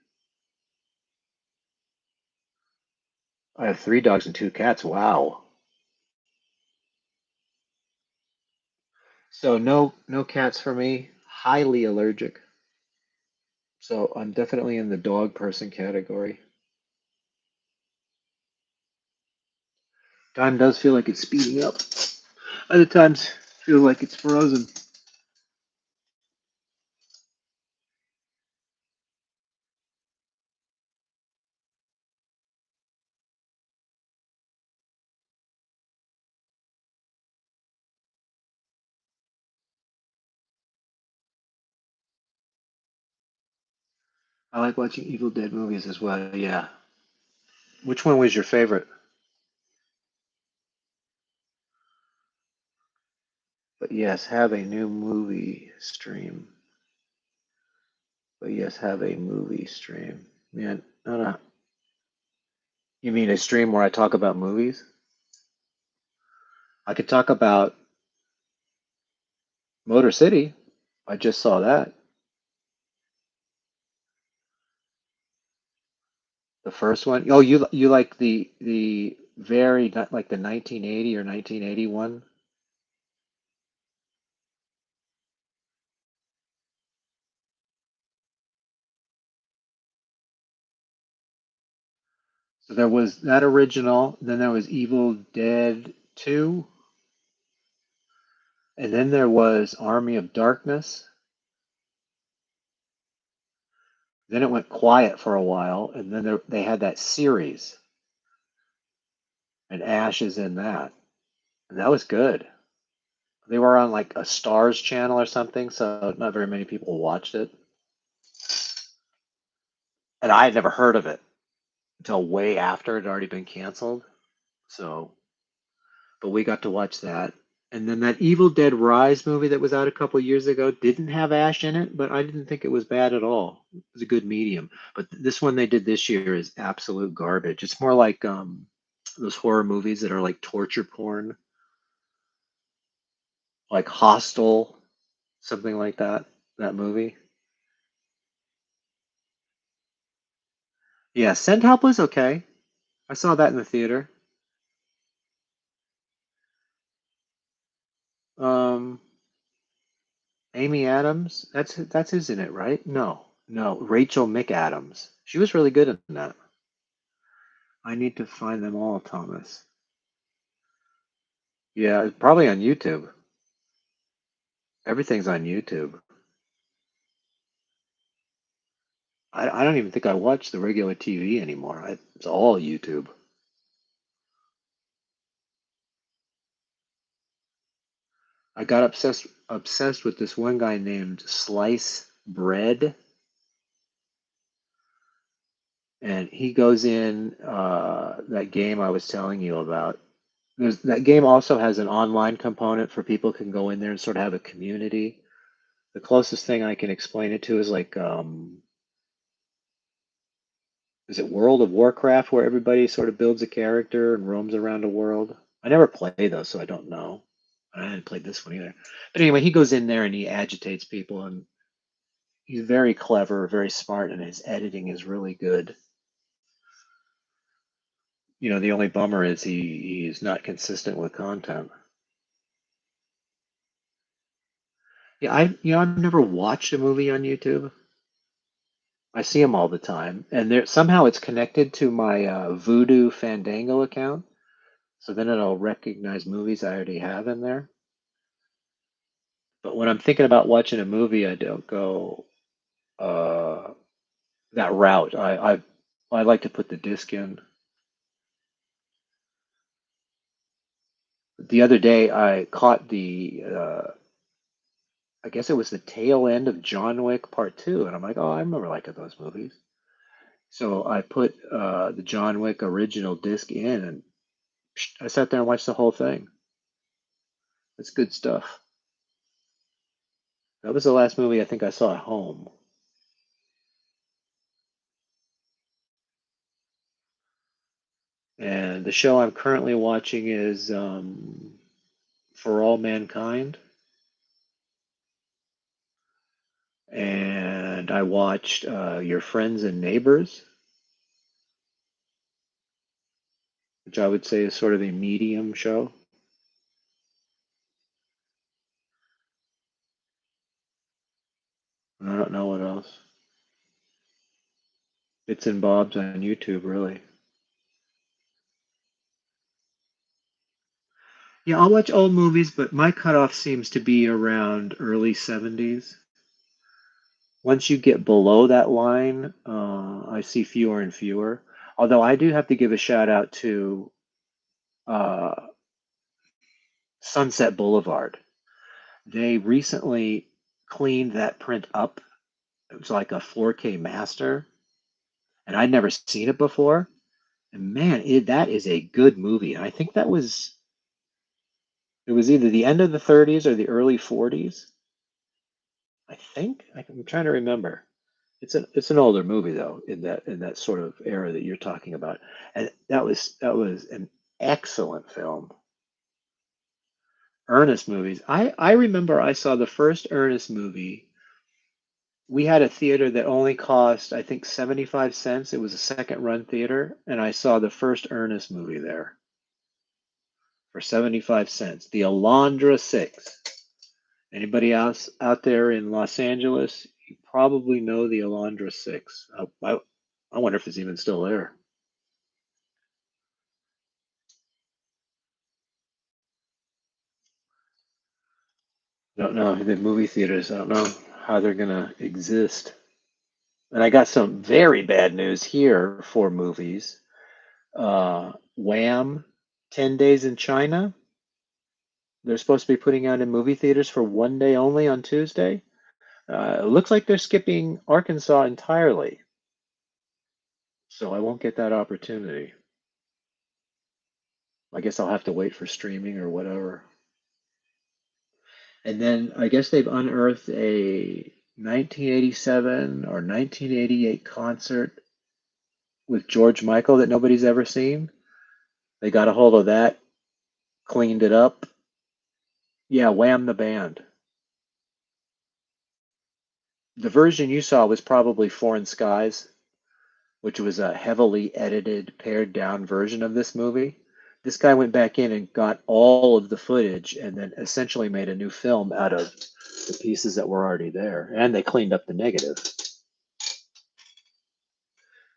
I have three dogs and two cats. Wow. So no cats for me. Highly allergic. So I'm definitely in the dog person category. Time does feel like it's speeding up. Other times feel like it's frozen. I like watching Evil Dead movies as well. Yeah. Which one was your favorite? But yes, have a new movie stream. But yes, have a movie stream. Man, no, no. You mean a stream where I talk about movies? I could talk about Motor City. I just saw that. The first one. Oh, you like the very not like the 1980 or 1981? So there was that original, then there was Evil Dead 2, and then there was Army of Darkness. Then it went quiet for a while, and then they had that series, and Ash is in that. And that was good. They were on like a Stars channel or something, so not very many people watched it. And I had never heard of it until way after it had already been canceled. So, but we got to watch that. And then that Evil Dead Rise movie that was out a couple years ago didn't have Ash in it, but I didn't think it was bad at all. It was a good medium. But this one they did this year is absolute garbage. It's more like those horror movies that are like torture porn, like Hostel, something like that. That movie. Yeah, Send Help was okay. I saw that in the theater. Um, Amy Adams, that's who's in it, right? No, no, Rachel McAdams. She was really good in that. I need to find them all, Thomas. Yeah, probably on YouTube. Everything's on YouTube. I don't even think I watch the regular TV anymore. It's all YouTube. I got obsessed with this one guy named Slice Bread, and he goes in that game I was telling you about. That game also has an online component for people can go in there and sort of have a community. The closest thing I can explain it to is like, is it World of Warcraft where everybody sort of builds a character and roams around a world? I never play those, so I don't know. I hadn't played this one either. But anyway, he goes in there and he agitates people, and he's very clever, very smart, and his editing is really good. The only bummer is he's not consistent with content. Yeah, I've never watched a movie on YouTube. I see them all the time, and there somehow it's connected to my Voodoo Fandango account, so then it'll recognize movies I already have in there. But when I'm thinking about watching a movie, I don't go uh, that route. I like to put the disc in. The other day, I caught I guess it was the tail end of John Wick Part Two, and I'm like, oh, I remember liking those movies. So I put the John Wick original disc in, and I sat there and watched the whole thing. It's good stuff. That was the last movie I think I saw at home. And the show I'm currently watching is For All Mankind. And I watched Your Friends and Neighbors, which I would say is sort of a medium show. I don't know what else. Bits and bobs on YouTube, really. Yeah, I'll watch old movies, but my cutoff seems to be around early 70s. Once you get below that line, I see fewer and fewer. Although I do have to give a shout out to uh, Sunset Boulevard. They recently cleaned that print up. It was like a 4K master, and I'd never seen it before. And man, that is a good movie. And I think it was either the end of the 30s or the early 40s. I think I'm trying to remember. It's an older movie though, in that sort of era that you're talking about, and that was an excellent film. Ernest movies. I remember I saw the first Ernest movie. We had a theater that only cost I think 75 cents. It was a second run theater, and I saw the first Ernest movie there for 75 cents. The Alondra 6. Anybody else out there in Los Angeles? You probably know the Alondra 6. I wonder if it's even still there. I don't know. The movie theaters, I don't know how they're going to exist. And I got some very bad news here for movies. Wham! 10 Days in China. They're supposed to be putting out in movie theaters for one day only on Tuesday. It looks like they're skipping Arkansas entirely. So I won't get that opportunity. I guess I'll have to wait for streaming or whatever. And then I guess they've unearthed a 1987 or 1988 concert with George Michael that nobody's ever seen. They got a hold of that, cleaned it up. Yeah, Wham the band. The version you saw was probably Foreign Skies, which was a heavily edited, pared down version of this movie. This guy went back in and got all of the footage and then essentially made a new film out of the pieces that were already there. And they cleaned up the negative.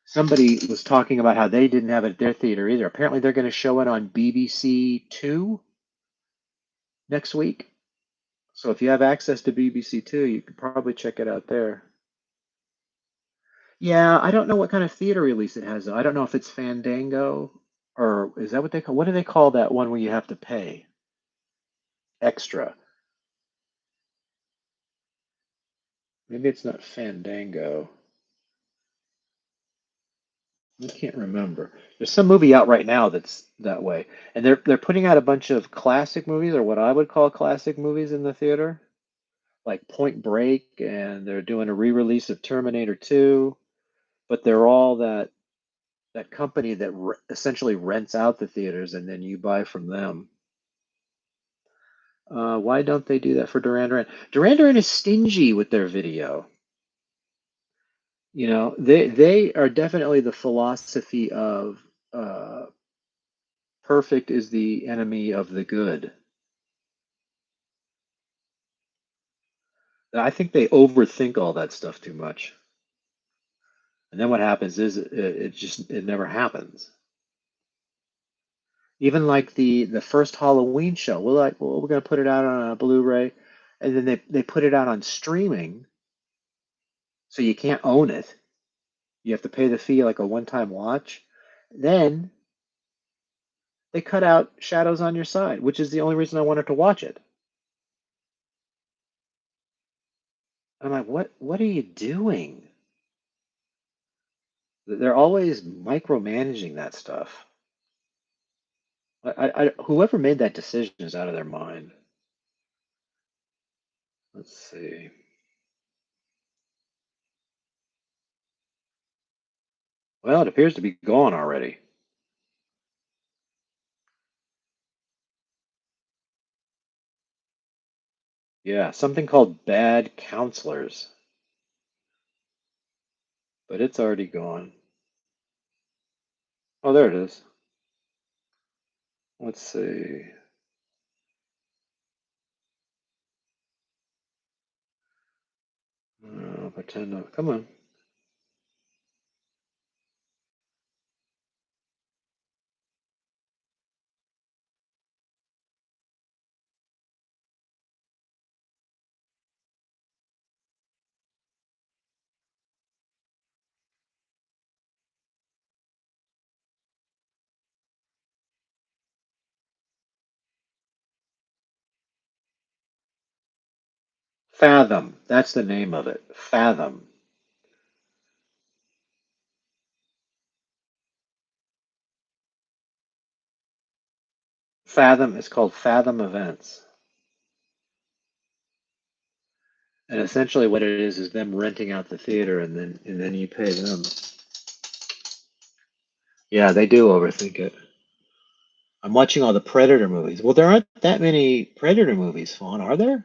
Somebody was talking about how they didn't have it at their theater either. Apparently, they're going to show it on BBC Two next week. So if you have access to BBC Two, you could probably check it out there. Yeah, I don't know what kind of theater release it has, though. I don't know if it's Fandango or is that what they call? What do they call that one where you have to pay extra? Maybe it's not Fandango. I can't remember. There's some movie out right now that's that way, and they're putting out a bunch of classic movies or what I would call classic movies in the theater, like Point Break, and they're doing a re-release of Terminator 2, but they're all that company that essentially rents out the theaters and then you buy from them. Why don't they do that for Duran Duran? Duran Duran is stingy with their video. You know, they are definitely the philosophy of perfect is the enemy of the good. I think they overthink all that stuff too much. And then what happens is it never happens. Even like the first Halloween show, we're gonna put it out on a Blu-ray, and then they put it out on streaming, so you can't own it. You have to pay the fee like a one-time watch. Then they cut out Shadows on Your Side, which is the only reason I wanted to watch it. I'm like, what are you doing? They're always micromanaging that stuff. Whoever made that decision is out of their mind. Let's see. Well, it appears to be gone already. Yeah, something called Bad Counselors, but it's already gone. Oh, there it is. Let's see. Pretend. Come on. Fathom. That's the name of it. Fathom. Fathom is called Fathom Events. And essentially what it is them renting out the theater and then you pay them. Yeah, they do overthink it. I'm watching all the Predator movies. Well, there aren't that many Predator movies, Fawn, are there?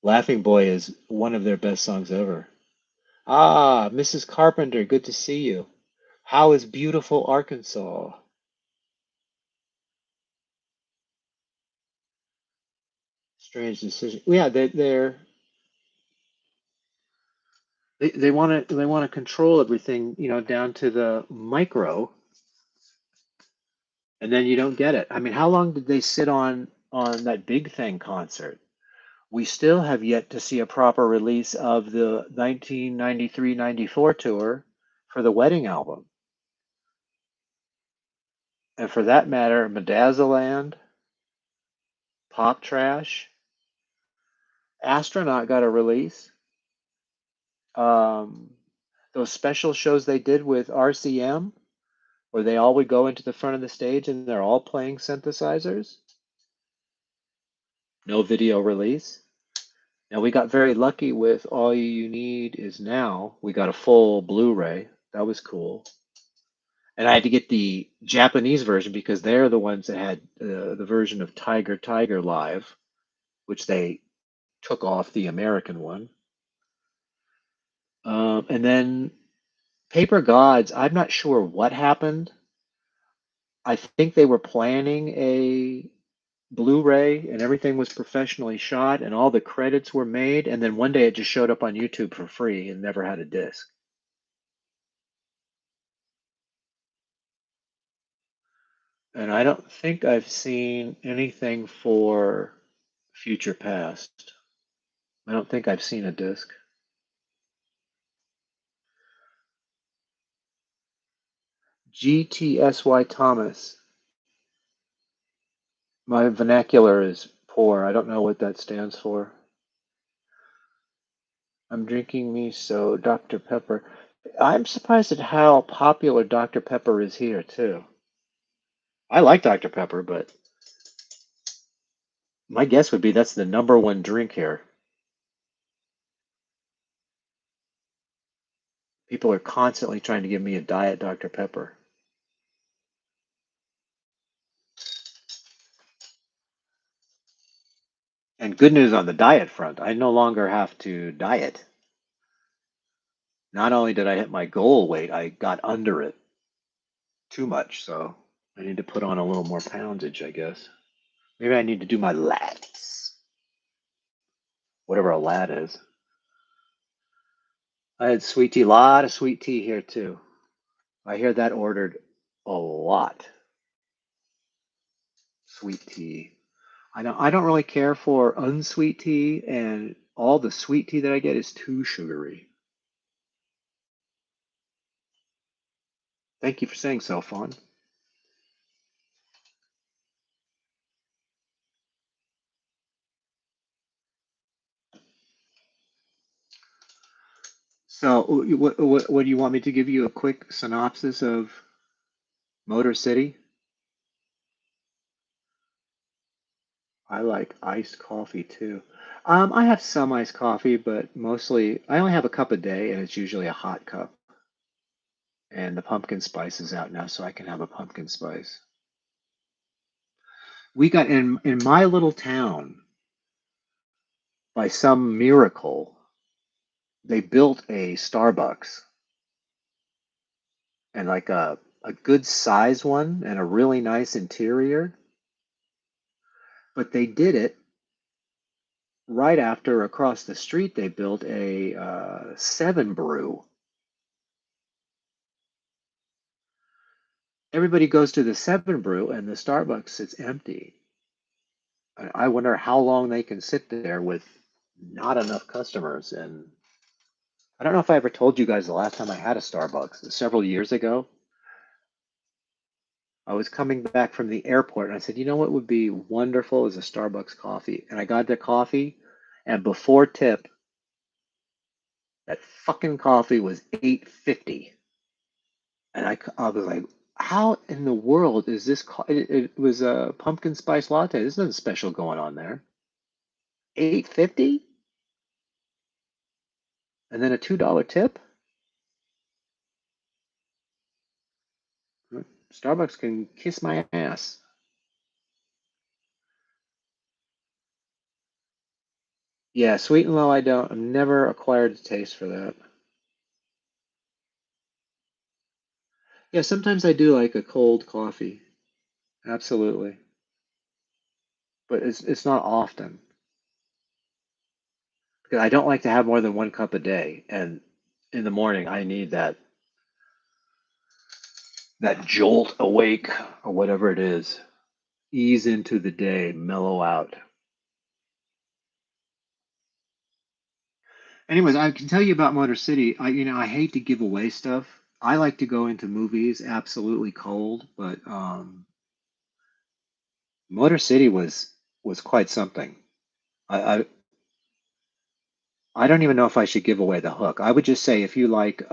Laughing Boy is one of their best songs ever. Ah, Mrs. Carpenter, good to see you. How is beautiful Arkansas? Strange decision. Yeah, they want to control everything, down to the micro, and then you don't get it. I mean, how long did they sit on that Big Thing concert? We still have yet to see a proper release of the 1993-94 tour for the Wedding album. And for that matter, Medazzaland, Pop Trash, Astronaut got a release. Um, those special shows they did with RCM, where they all would go into the front of the stage and they're all playing synthesizers. No video release. Now we got very lucky with All You Need Is Now. We got a full Blu-ray. That was cool. And I had to get the Japanese version because they're the ones that had the version of Tiger Tiger Live, which they took off the American one. And then Paper Gods, I'm not sure what happened. I think they were planning a Blu-ray and everything was professionally shot and all the credits were made. And then one day it just showed up on YouTube for free and never had a disc. And I don't think I've seen anything for Future Past. I don't think I've seen a disc. GTSY Thomas. My vernacular is poor. I don't know what that stands for. I'm drinking me so Dr. Pepper. I'm surprised at how popular Dr. Pepper is here, too. I like Dr. Pepper, but my guess would be that's the number one drink here. People are constantly trying to give me a diet Dr. Pepper. And good news on the diet front, I no longer have to diet. Not only did I hit my goal weight, I got under it too much, so I need to put on a little more poundage, I guess. Maybe I need to do my lats, whatever a lat is. I had sweet tea, a lot of sweet tea here too. I hear that ordered a lot. Sweet tea. I don't really care for unsweet tea, and all the sweet tea that I get is too sugary. Thank you for saying so, Fawn. So, what do you want me to give you a quick synopsis of Motor City? I like iced coffee too. I have some iced coffee, but mostly I only have a cup a day, and it's usually a hot cup. And the pumpkin spice is out now, so I can have a pumpkin spice. We got in my little town, by some miracle, they built a Starbucks and like a good size one and a really nice interior. But they did it right after across the street they built a Seven Brew. Everybody goes to the Seven Brew and the Starbucks sits empty. I wonder how long they can sit there with not enough customers. And I don't know if I ever told you guys the last time I had a Starbucks, several years ago. I was coming back from the airport and I said, you know what would be wonderful is a Starbucks coffee. And I got the coffee, and before tip, that fucking coffee was $8.50. And I was like, how in the world is this? It was a pumpkin spice latte. There's nothing special going on there. $8.50? And then a $2 tip? Starbucks can kiss my ass. Yeah, sweet and low, I've never acquired a taste for that. Yeah, sometimes I do like a cold coffee. Absolutely. But it's not often. Because I don't like to have more than one cup a day. And in the morning, I need that jolt awake or whatever it is. Ease into the day, mellow out. Anyways, I can tell you about Motor City. I hate to give away stuff. I like to go into movies absolutely cold, but Motor City was quite something. I, I I don't even know if I should give away the hook. I would just say if you like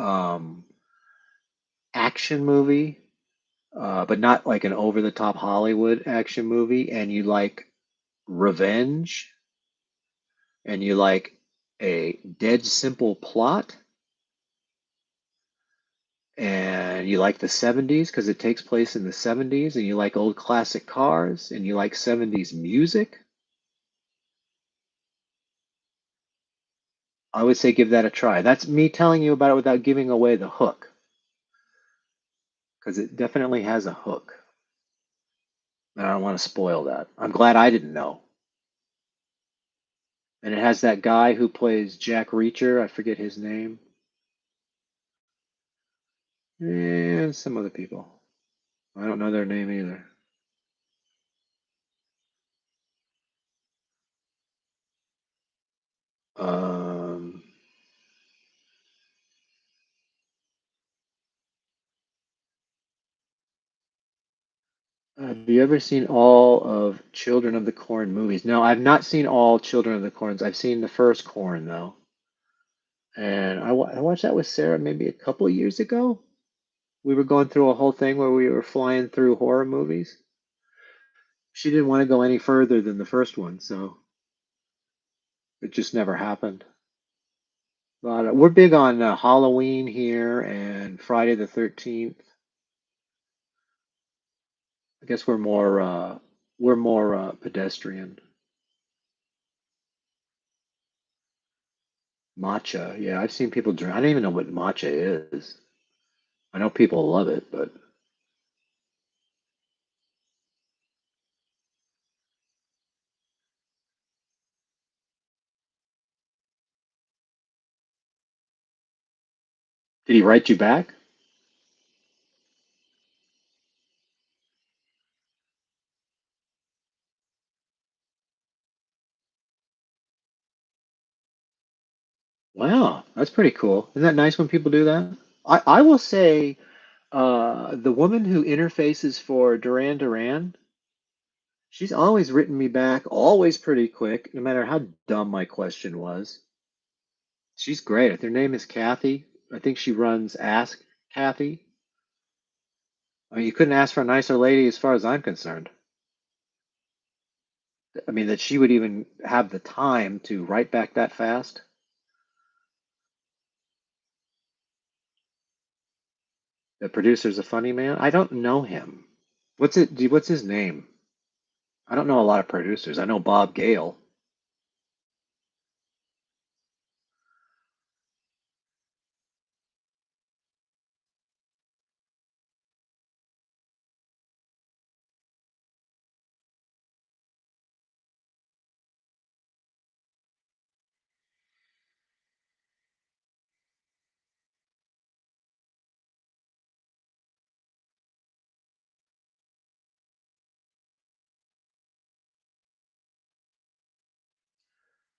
action movie, but not like an over the top Hollywood action movie, and you like revenge and you like a dead simple plot and you like the 70s because it takes place in the 70s and you like old classic cars and you like 70s music, I would say give that a try. That's me telling you about it without giving away the hook because it definitely has a hook. And I don't want to spoil that. I'm glad I didn't know. And it has that guy who plays Jack Reacher. I forget his name. And some other people. I don't know their name either. Um, have you ever seen all of Children of the Corn movies? No, I've not seen all Children of the Corns. I've seen the first Corn though, and I watched that with Sarah maybe a couple of years ago. We were going through a whole thing where we were flying through horror movies. She didn't want to go any further than the first one, so it just never happened. But we're big on Halloween here and Friday the 13th. I guess we're more pedestrian. Matcha, yeah, I've seen people drink. I don't even know what matcha is. I know people love it, but did he write you back? Wow, that's pretty cool. Isn't that nice when people do that? I will say, the woman who interfaces for Duran Duran, she's always written me back, always pretty quick, no matter how dumb my question was. She's great. Her name is Kathy. I think she runs Ask Kathy. I mean, you couldn't ask for a nicer lady as far as I'm concerned. I mean, that she would even have the time to write back that fast. The producer's a funny man. I don't know him. What's his name? I don't know a lot of producers. I know Bob Gale.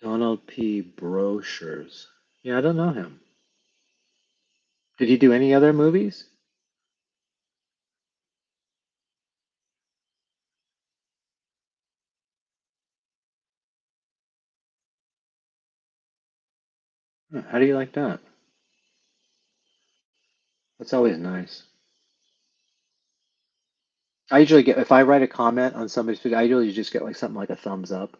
Donald P. Brochures. Yeah, I don't know him. Did he do any other movies? Huh, how do you like that? That's always nice. I usually get if I write a comment on somebody's video, I usually just get like something like a thumbs up.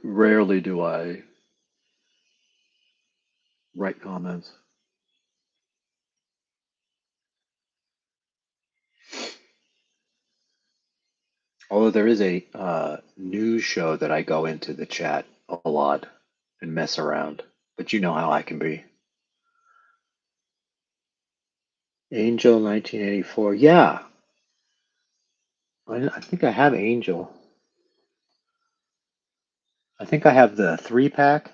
Rarely do I write comments. Although there is a news show that I go into the chat a lot and mess around, but you know how I can be. Angel 1984. Yeah, I think I have Angel. I think I have the 3 pack.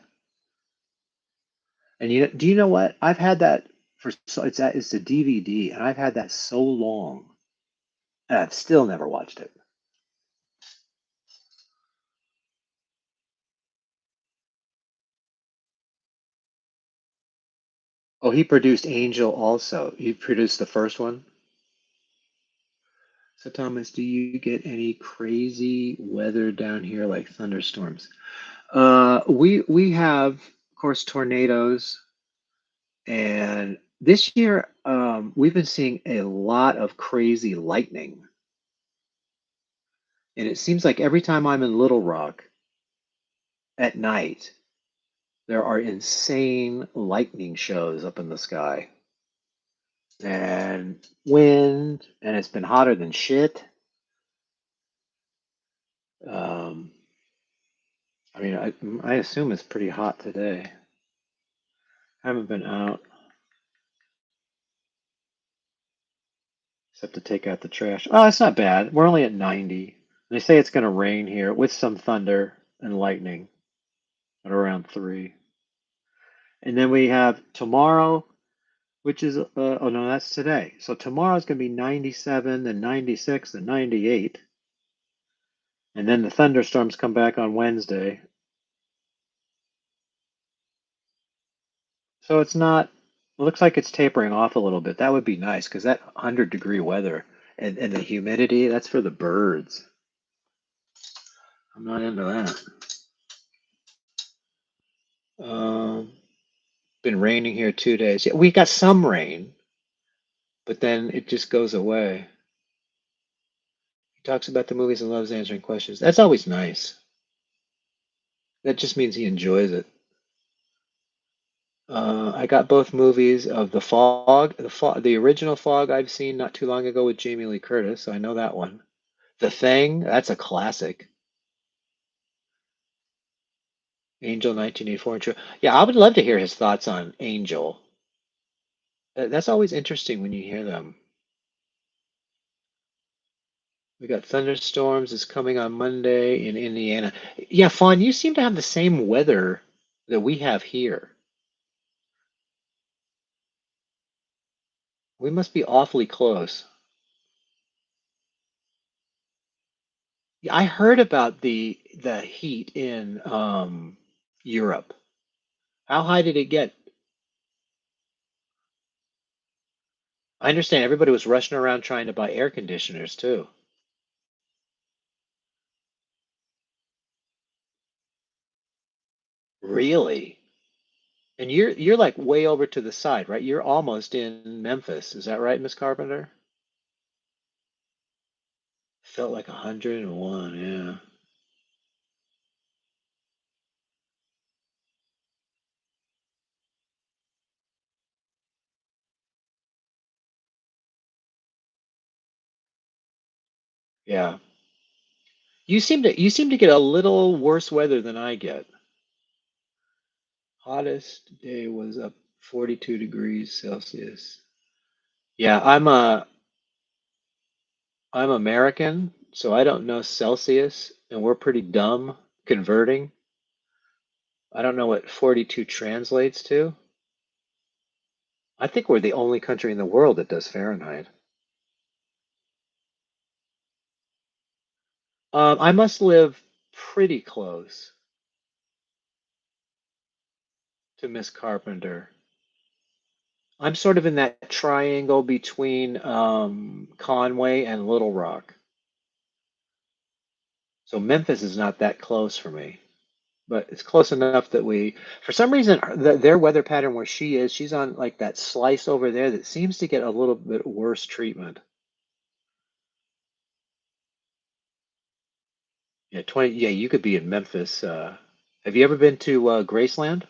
And do you know what? I've had that for so it's a DVD, and I've had that so long, and I've still never watched it. Oh, he produced Angel also. He produced the first one. So Thomas, do you get any crazy weather down here like thunderstorms? We have, of course, tornadoes and This year, we've been seeing a lot of crazy lightning, and it seems like every time I'm in Little Rock at night, there are insane lightning shows up in the sky and wind, and it's been hotter than shit. Um, I mean, I assume it's pretty hot today. I haven't been out except to take out the trash. Oh, it's not bad. We're only at 90. They say it's going to rain here with some thunder and lightning at around 3. And then we have tomorrow, which is, oh no, that's today. So tomorrow's going to be 97, then 96, then 98. And then the thunderstorms come back on Wednesday. So it's not, it looks like it's tapering off a little bit. That would be nice because that 100-degree weather and the humidity, that's for the birds. I'm not into that. Um, been raining here 2 days. Yeah, we got some rain, but then it just goes away. He talks about the movies and loves answering questions. That's always nice. That just means he enjoys it. I got both movies of the original Fog I've seen not too long ago with Jamie Lee Curtis, so I know that one. The Thing, that's a classic. Angel 1984. Yeah, I would love to hear his thoughts on Angel. That's always interesting when you hear them. We got thunderstorms is coming on Monday in Indiana. Yeah, Fawn, you seem to have the same weather that we have here. We must be awfully close. Yeah, I heard about the heat in Europe. How high did it get? I understand everybody was rushing around trying to buy air conditioners too. Really? And you're like way over to the side, right? You're almost in Memphis. Is that right, Miss Carpenter? Felt like 101, yeah. Yeah. You seem to get a little worse weather than I get. Hottest day was up 42 degrees Celsius. Yeah, I'm American, so I don't know Celsius, and we're pretty dumb converting. I don't know what 42 translates to. I think we're the only country in the world that does Fahrenheit. I must live pretty close to Miss Carpenter. I'm sort of in that triangle between Conway and Little Rock. So Memphis is not that close for me, but it's close enough that for some reason, their weather pattern where she is, she's on like that slice over there that seems to get a little bit worse treatment. Yeah, 20, yeah, you could be in Memphis. Have you ever been to Graceland?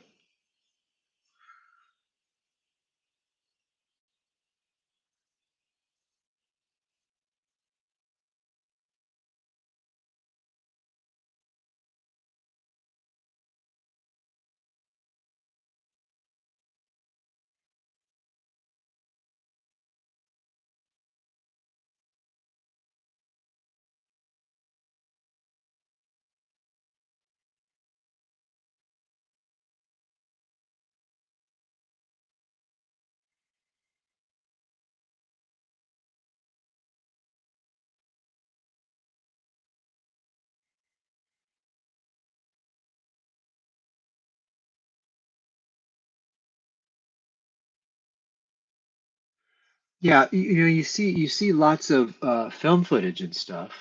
Yeah, you see lots of film footage and stuff.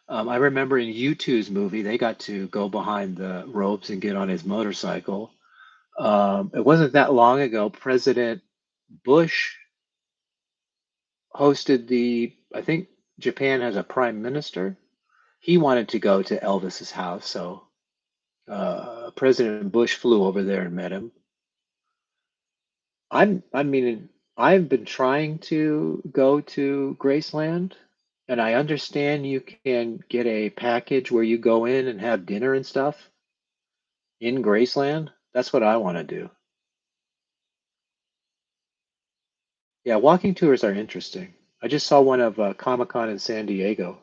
I remember in U2's movie, they got to go behind the ropes and get on his motorcycle. It wasn't that long ago, President Bush hosted I think Japan has a prime minister. He wanted to go to Elvis's house, so President Bush flew over there and met him. I mean, I've been trying to go to Graceland, and I understand you can get a package where you go in and have dinner and stuff in Graceland. That's what I want to do. Yeah, walking tours are interesting. I just saw one of Comic-Con in San Diego.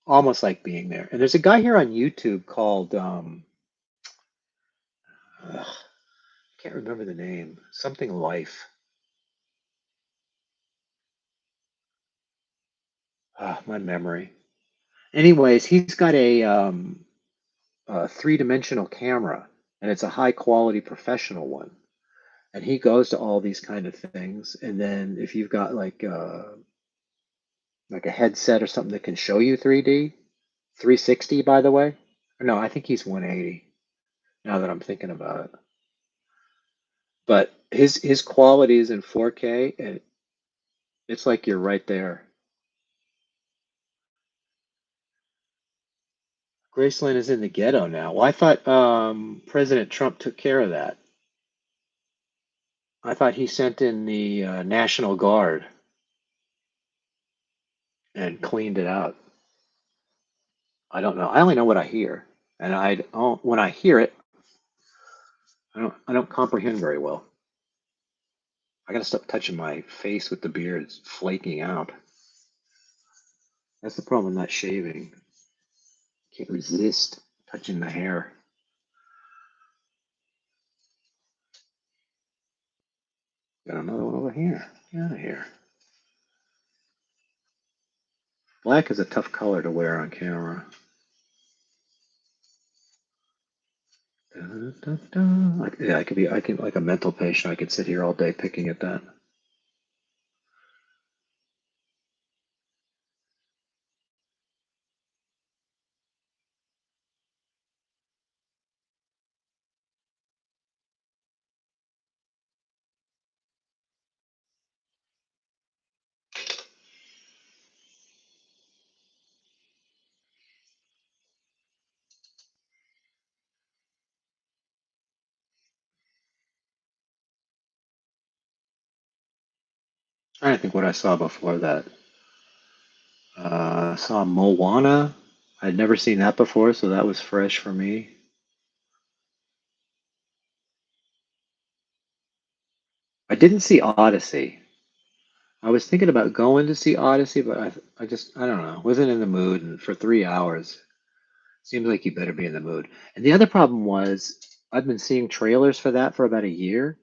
Almost like being there. And there's a guy here on YouTube called ugh, I can't remember the name. Something Life. My memory. Anyways, he's got a three-dimensional camera, and it's a high-quality professional one. And he goes to all these kind of things. And then if you've got like a headset or something that can show you 3D, 360 by the way. No, I think he's 180 now that I'm thinking about it. But his quality is in 4K, and it's like you're right there. Graceland is in the ghetto now. Well, I thought President Trump took care of that. I thought he sent in the National Guard and cleaned it out. I don't know. I only know what I hear, and I don't, when I hear it, I don't comprehend very well. I gotta stop touching my face with the beard. It's flaking out. That's the problem with not shaving. Can't resist touching the hair. Got another one over here. Get out of here. Black is a tough color to wear on camera. Dun, dun, dun. Like, yeah, I can, like a mental patient. I could sit here all day picking at that. I don't think what I saw before that. I saw Moana. I'd never seen that before, so that was fresh for me. I didn't see Odyssey. I was thinking about going to see Odyssey, but I don't know. Wasn't in the mood, and for 3 hours, seems like you better be in the mood. And the other problem was, I've been seeing trailers for that for about a year.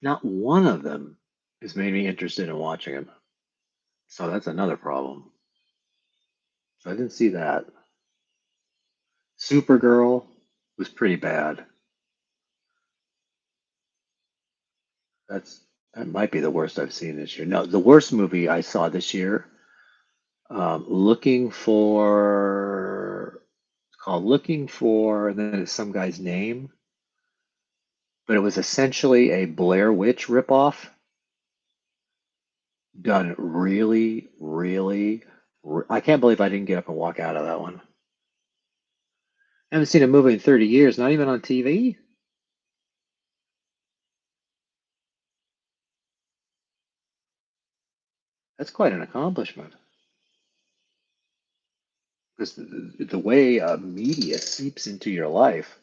Not one of them has made me interested in watching them. So that's another problem. So I didn't see that. Supergirl was pretty bad. That's that might be the worst I've seen this year. No, the worst movie I saw this year, looking for, it's called Looking For, and then it's some guy's name, but it was essentially a Blair Witch ripoff done really, really. I can't believe I didn't get up and walk out of that one. I haven't seen a movie in 30 years, not even on TV. That's quite an accomplishment. Because the way media seeps into your life.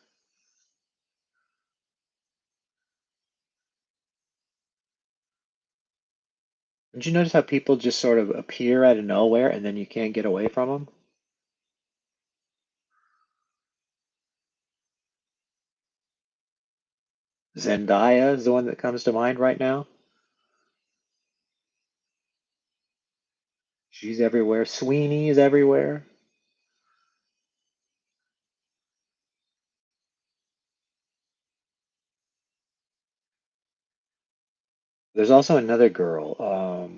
Did you notice how people just sort of appear out of nowhere and then you can't get away from them? Zendaya is the one that comes to mind right now. She's everywhere. Sweeney is everywhere. There's also another girl. What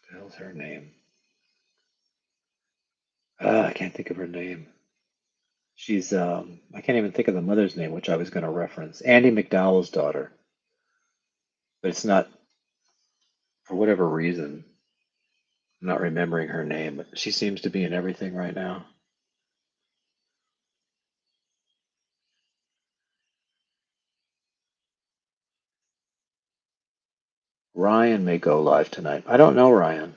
the hell's her name? I can't think of her name. She's I can't even think of the mother's name, which I was going to reference. Andy McDowell's daughter. but it's not for whatever reason. I'm not remembering her name, but she seems to be in everything right now. Ryan may go live tonight. I don't know Ryan.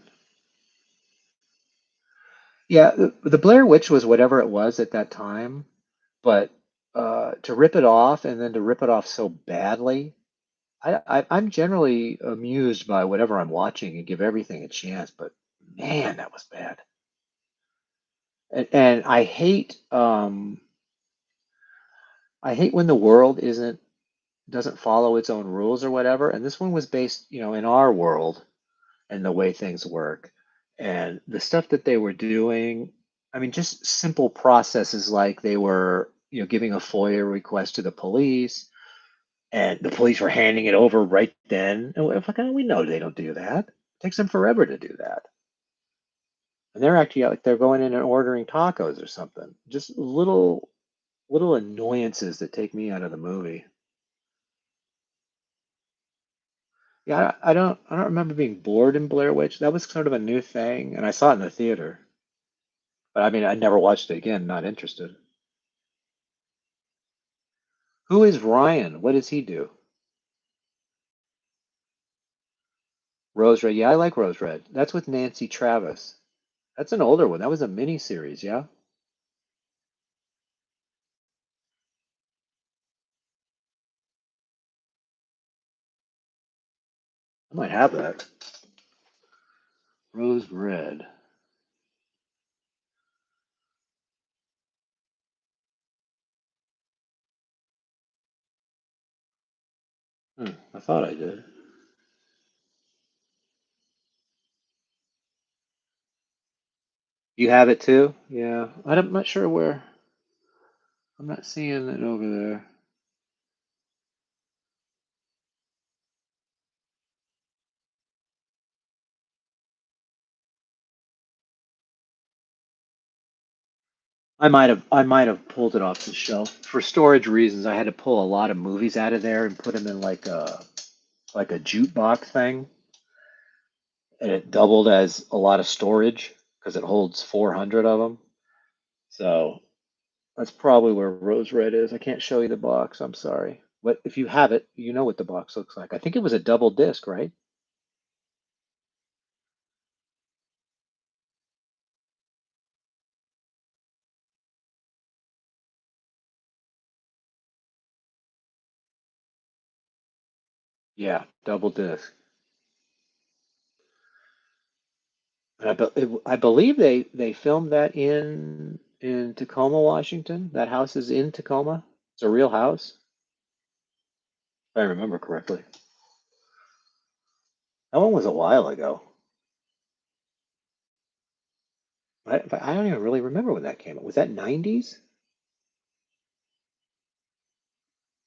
Yeah, the Blair Witch was whatever it was at that time, but to rip it off and then to rip it off so badly, I'm generally amused by whatever I'm watching and give everything a chance. But man, that was bad. And I hate when the world isn't doesn't follow its own rules or whatever. And this one was based, in our world and the way things work. And the stuff that they were doing, I mean, just simple processes like they were, giving a FOIA request to the police and the police were handing it over right then. And we're like, oh, we know they don't do that. It takes them forever to do that. And they're actually like they're going in and ordering tacos or something. Just little annoyances that take me out of the movie. Yeah, I don't remember being bored in Blair Witch. That was sort of a new thing, and I saw it in the theater. But I mean, I never watched it again. Not interested. Who is Ryan? What does he do? Rose Red. Yeah, I like Rose Red. That's with Nancy Travis. That's an older one. That was a mini series. Yeah, I might have that. Rose Red. I thought I did. You have it too? Yeah. I'm not sure where. I'm not seeing it over there. I might have pulled it off the shelf for storage reasons. I had to pull a lot of movies out of there and put them in like a jukebox thing, and it doubled as a lot of storage because it holds 400 of them. So that's probably where Rose Red is. I can't show you the box. I'm sorry, but if you have it, you know what the box looks like. I think it was a double disc, right? Yeah, double disc. And I believe they filmed that in Tacoma, Washington. That house is in Tacoma. It's a real house, if I remember correctly. That one was a while ago. I don't even really remember when that came out. Was that 90s?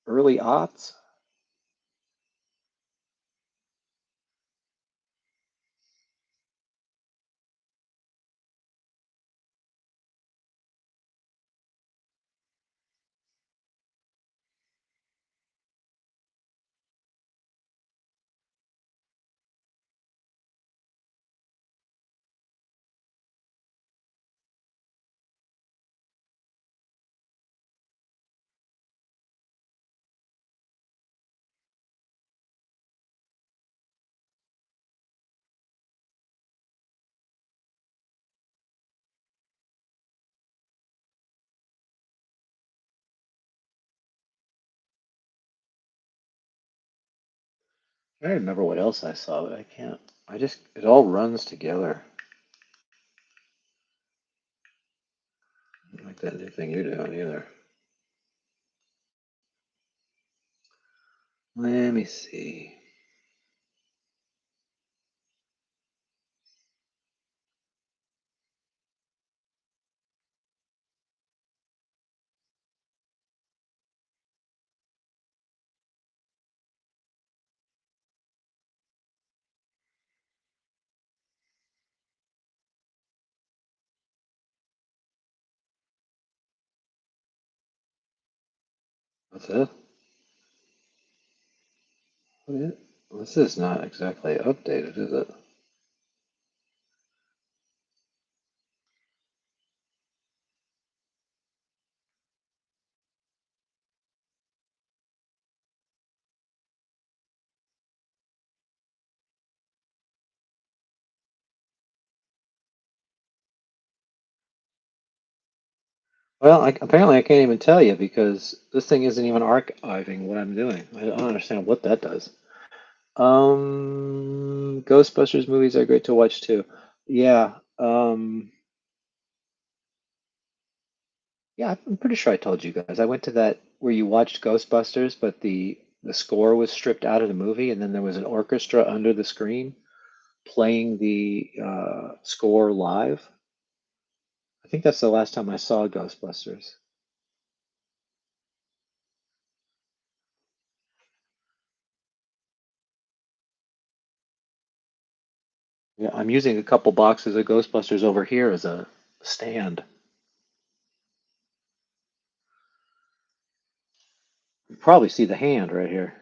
Early aughts? I don't remember what else I saw, but I can't. It all runs together. I don't like that new thing you're doing either. Let me see. What's it? What is it? This is not exactly updated, is it? Well, apparently I can't even tell you because this thing isn't even archiving what I'm doing. I don't understand what that does. Ghostbusters movies are great to watch too. Yeah, yeah, I'm pretty sure I told you guys. I went to that where you watched Ghostbusters, but the score was stripped out of the movie, and then there was an orchestra under the screen playing the score live. I think that's the last time I saw Ghostbusters. Yeah, I'm using a couple boxes of Ghostbusters over here as a stand. You probably see the hand right here.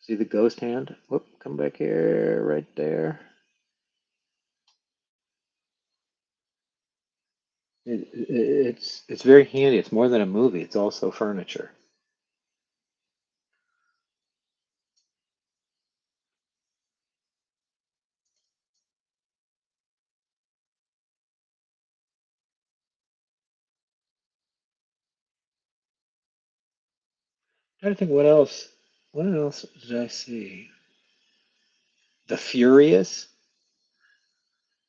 See the ghost hand? Whoop, come back here, right there. It's very handy. It's more than a movie. It's also furniture. Trying to think what else. What else did I see? The Furious.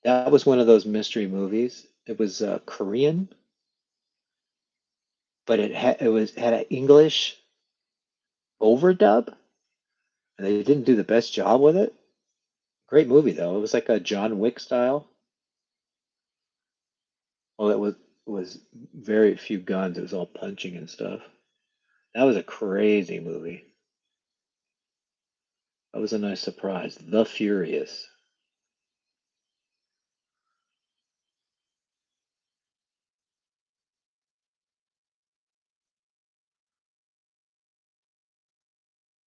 That was one of those mystery movies. It was Korean, but it had an English overdub, and they didn't do the best job with it. Great movie though. It was like a John Wick style. Well, it was very few guns. It was all punching and stuff. That was a crazy movie. That was a nice surprise. The Furious.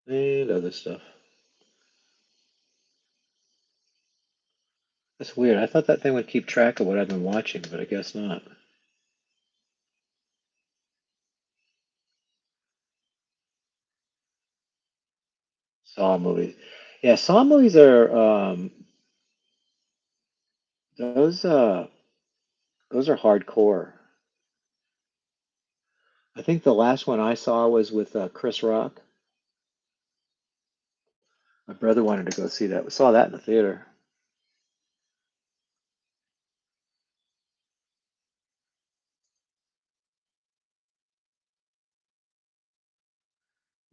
And other stuff. That's weird. I thought that thing would keep track of what I've been watching, but I guess not. Saw movies. Yeah, Saw movies are those those are hardcore. I think the last one I saw was with Chris Rock. My brother wanted to go see that. We saw that in the theater.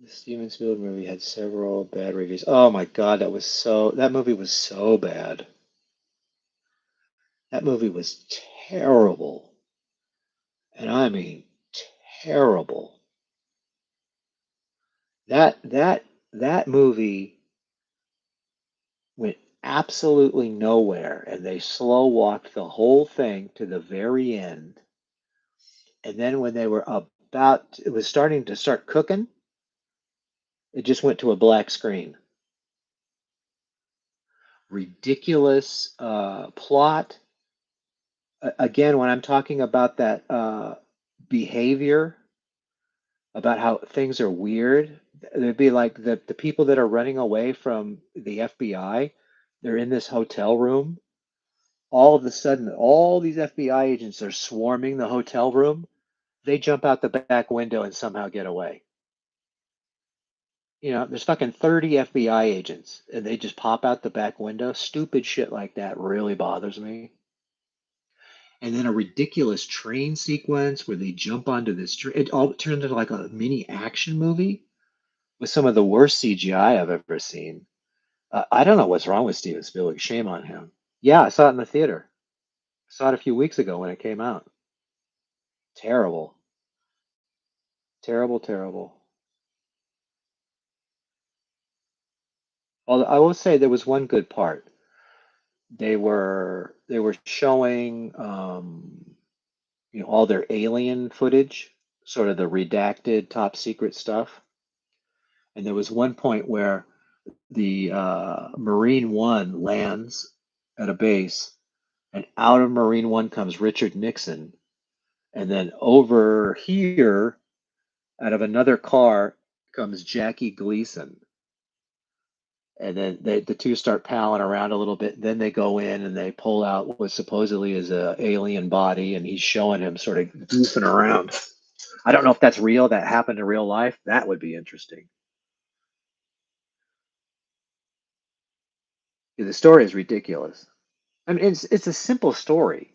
The Steven Spielberg movie had several bad reviews. Oh my God, that movie was so bad. That movie was terrible. And I mean terrible. That movie went absolutely nowhere and they slow walked the whole thing to the very end. And then when they were about it was starting to start cooking, it just went to a black screen. Ridiculous plot. Again, when I'm talking about that behavior, about how things are weird, there'd be like the people that are running away from the FBI, they're in this hotel room. All of a sudden, all these FBI agents are swarming the hotel room. They jump out the back window and somehow get away. There's fucking 30 FBI agents and they just pop out the back window. Stupid shit like that really bothers me. And then a ridiculous train sequence where they jump onto this train. It all turned into like a mini action movie with some of the worst CGI I've ever seen. I don't know what's wrong with Steven Spielberg. Shame on him. Yeah, I saw it in the theater. I saw it a few weeks ago when it came out. Terrible. Terrible, terrible. Although I will say there was one good part. They were showing all their alien footage, sort of the redacted top secret stuff. And there was one point where the Marine One lands at a base, and out of Marine One comes Richard Nixon, and then over here, out of another car, comes Jackie Gleason. And then the two start palling around a little bit. Then they go in and they pull out what supposedly is a alien body, and he's showing him sort of goofing around. I don't know if that's real. That happened in real life. That would be interesting. The story is ridiculous. I mean, it's a simple story.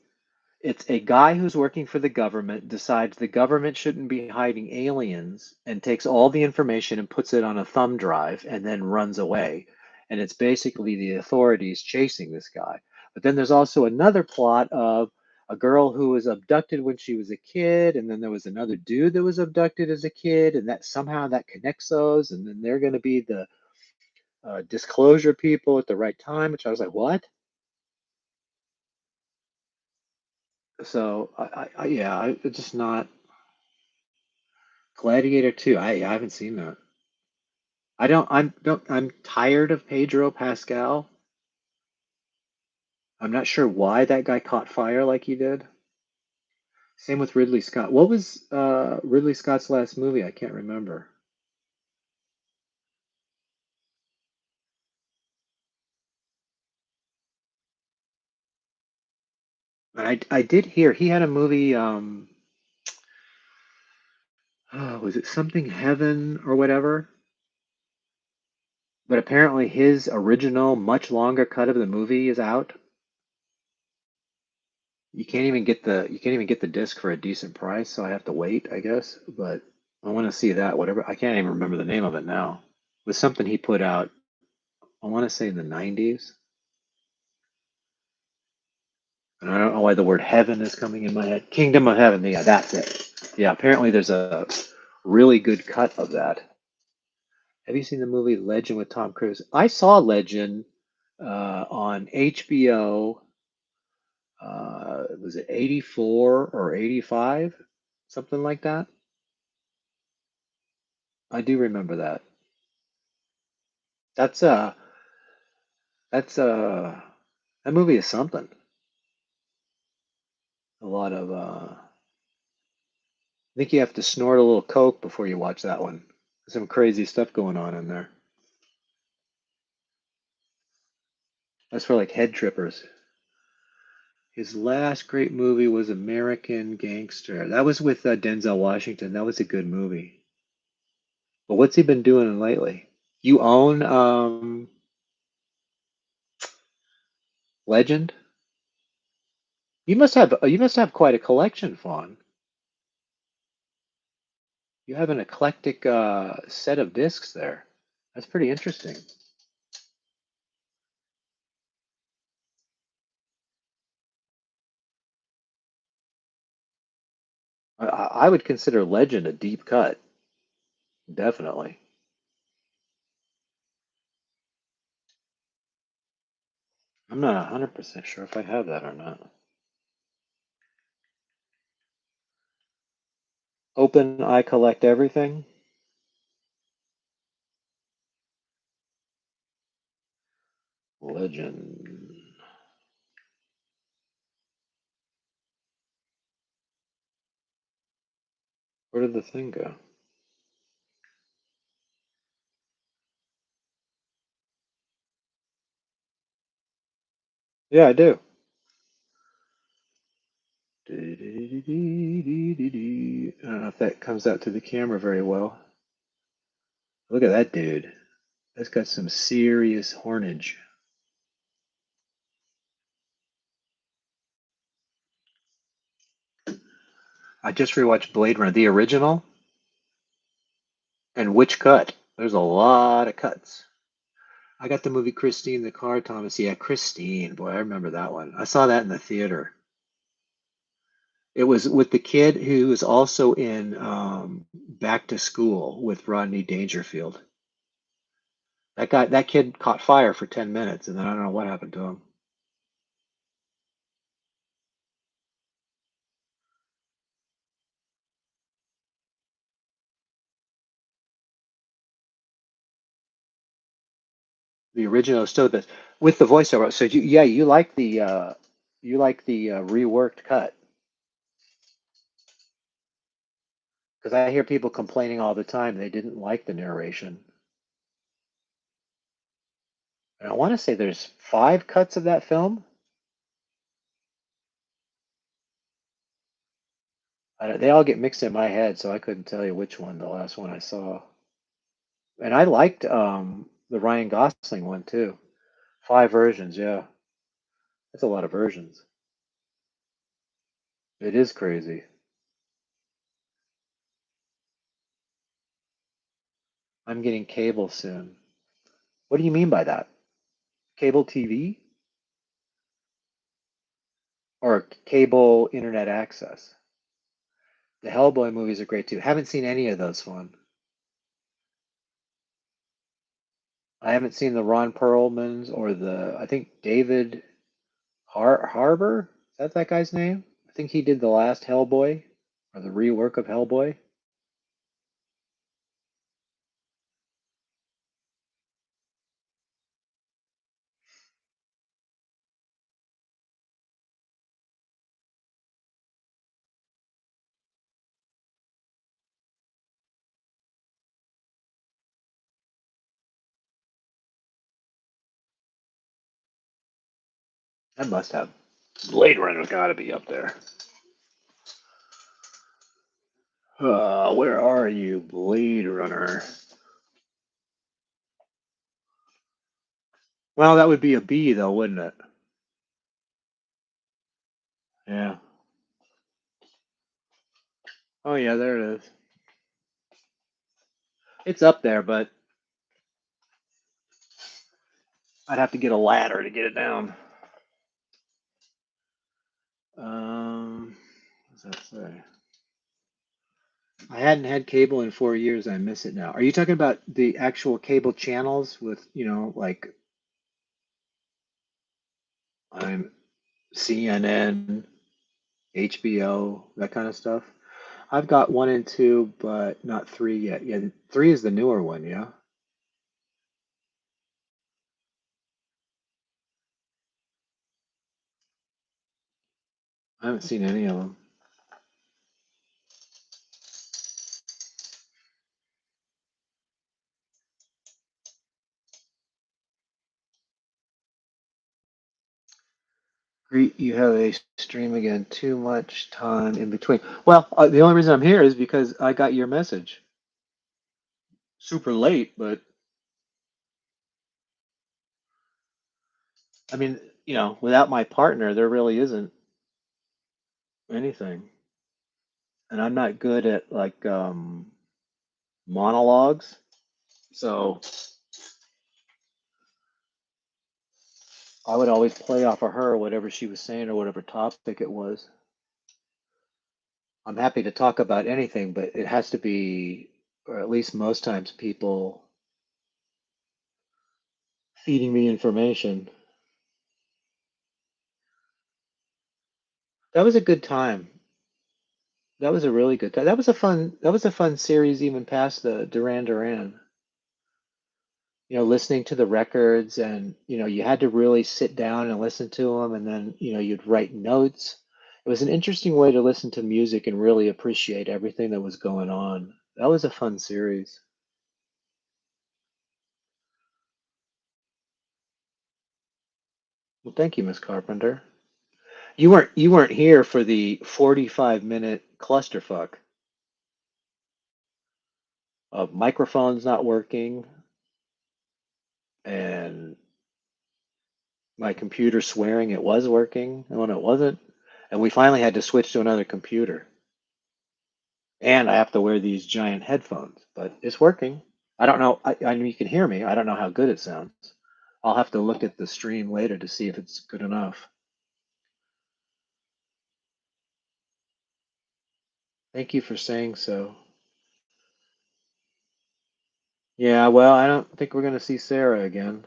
It's a guy who's working for the government decides the government shouldn't be hiding aliens and takes all the information and puts it on a thumb drive and then runs away. And it's basically the authorities chasing this guy. But then there's also another plot of a girl who was abducted when she was a kid, and then there was another dude that was abducted as a kid, and that somehow that connects those, and then they're going to be the disclosure people at the right time, which I was like, what? So yeah, it's just not. Gladiator 2. I haven't seen that. I'm tired of Pedro Pascal. I'm not sure why that guy caught fire like he did. Same with Ridley Scott. What was Ridley Scott's last movie? I can't remember. I did hear he had a movie was it something Heaven or whatever? But apparently his original much longer cut of the movie is out. You can't even get the disc for a decent price, so I have to wait, I guess. But I want to see that. Whatever, I can't even remember the name of it now. It was something he put out. I want to say in the '90s, and I don't know why the word heaven is coming in my head. Kingdom of Heaven. Yeah, that's it. Yeah, apparently there's a really good cut of that. Have you seen the movie Legend with Tom Cruise? I saw Legend on HBO. Was it 84 or 85? Something like that. I do remember that. That's that's that movie is something. A lot of I think you have to snort a little coke before you watch that one. There's some crazy stuff going on in there. That's for like head trippers. His last great movie was American Gangster. That was with Denzel Washington. That was a good movie. But what's he been doing lately? You own Legend? You must have quite a collection, Fawn. You have an eclectic set of discs there. That's pretty interesting. I would consider Legend a deep cut, definitely. I'm not 100% sure if I have that or not. Open, I collect everything. Legend. Where did the thing go? Yeah, I do. I don't know if that comes out to the camera very well. Look at that dude. That's got some serious hornage. I just rewatched Blade Runner, the original, and which cut? There's a lot of cuts. I got the movie Christine the car, Thomas. Yeah, Christine. Boy, I remember that one. I saw that in the theater. It was with the kid who was also in Back to School with Rodney Dangerfield. That kid caught fire for 10 minutes, and then I don't know what happened to him. The original still the with the voiceover. So yeah, you like the reworked cut because I hear people complaining all the time they didn't like the narration. And I want to say there's 5 cuts of that film. They all get mixed in my head, so I couldn't tell you which one, the last one I saw. And I liked the Ryan Gosling one too. 5 versions, yeah. That's a lot of versions. It is crazy. I'm getting cable soon. What do you mean by that? Cable TV or cable internet access? The Hellboy movies are great too. Haven't seen any of those one. I haven't seen the Ron Perlman's or the I think David Harbour. Is that guy's name? I think he did the last Hellboy or the rework of Hellboy. I must have. Blade Runner's got to be up there. Where are you, Blade Runner? Well, that would be a B, though, wouldn't it? Yeah. Oh, yeah, there it is. It's up there, but I'd have to get a ladder to get it down. What's that say? I hadn't had cable in 4 years. I miss it now. Are you talking about the actual cable channels with, like I'm CNN, HBO, that kind of stuff? I've got 1 and 2, but not 3 yet. Yeah, 3 is the newer one, yeah? I haven't seen any of them. Greet, you have a stream again. Too much time in between. Well, the only reason I'm here is because I got your message. Super late, but I mean, without my partner, there really isn't anything. And I'm not good at like monologues. So I would always play off of her, whatever she was saying or whatever topic it was. I'm happy to talk about anything, but it has to be, or at least most times, people feeding me information. That was a good time. That was a really good time. That was a fun series even past the Duran Duran. Listening to the records and you had to really sit down and listen to them and then you'd write notes. It was an interesting way to listen to music and really appreciate everything that was going on. That was a fun series. Well, thank you, Miss Carpenter. You weren't here for the 45-minute clusterfuck of microphones not working and my computer swearing it was working when it wasn't, and we finally had to switch to another computer. And I have to wear these giant headphones, but it's working. I don't know. I know you can hear me. I don't know how good it sounds. I'll have to look at the stream later to see if it's good enough. Thank you for saying so. Yeah, well, I don't think we're going to see Sarah again.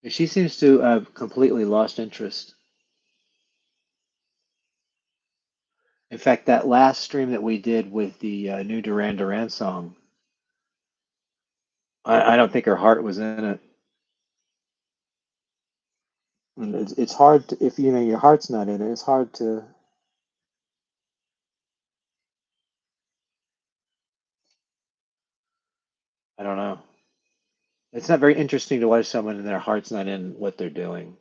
She seems to have completely lost interest. In fact, that last stream that we did with the new Duran Duran song, I don't think her heart was in it. And it's hard to, if you know your heart's not in it. It's hard to. I don't know. It's not very interesting to watch someone and their heart's not in what they're doing.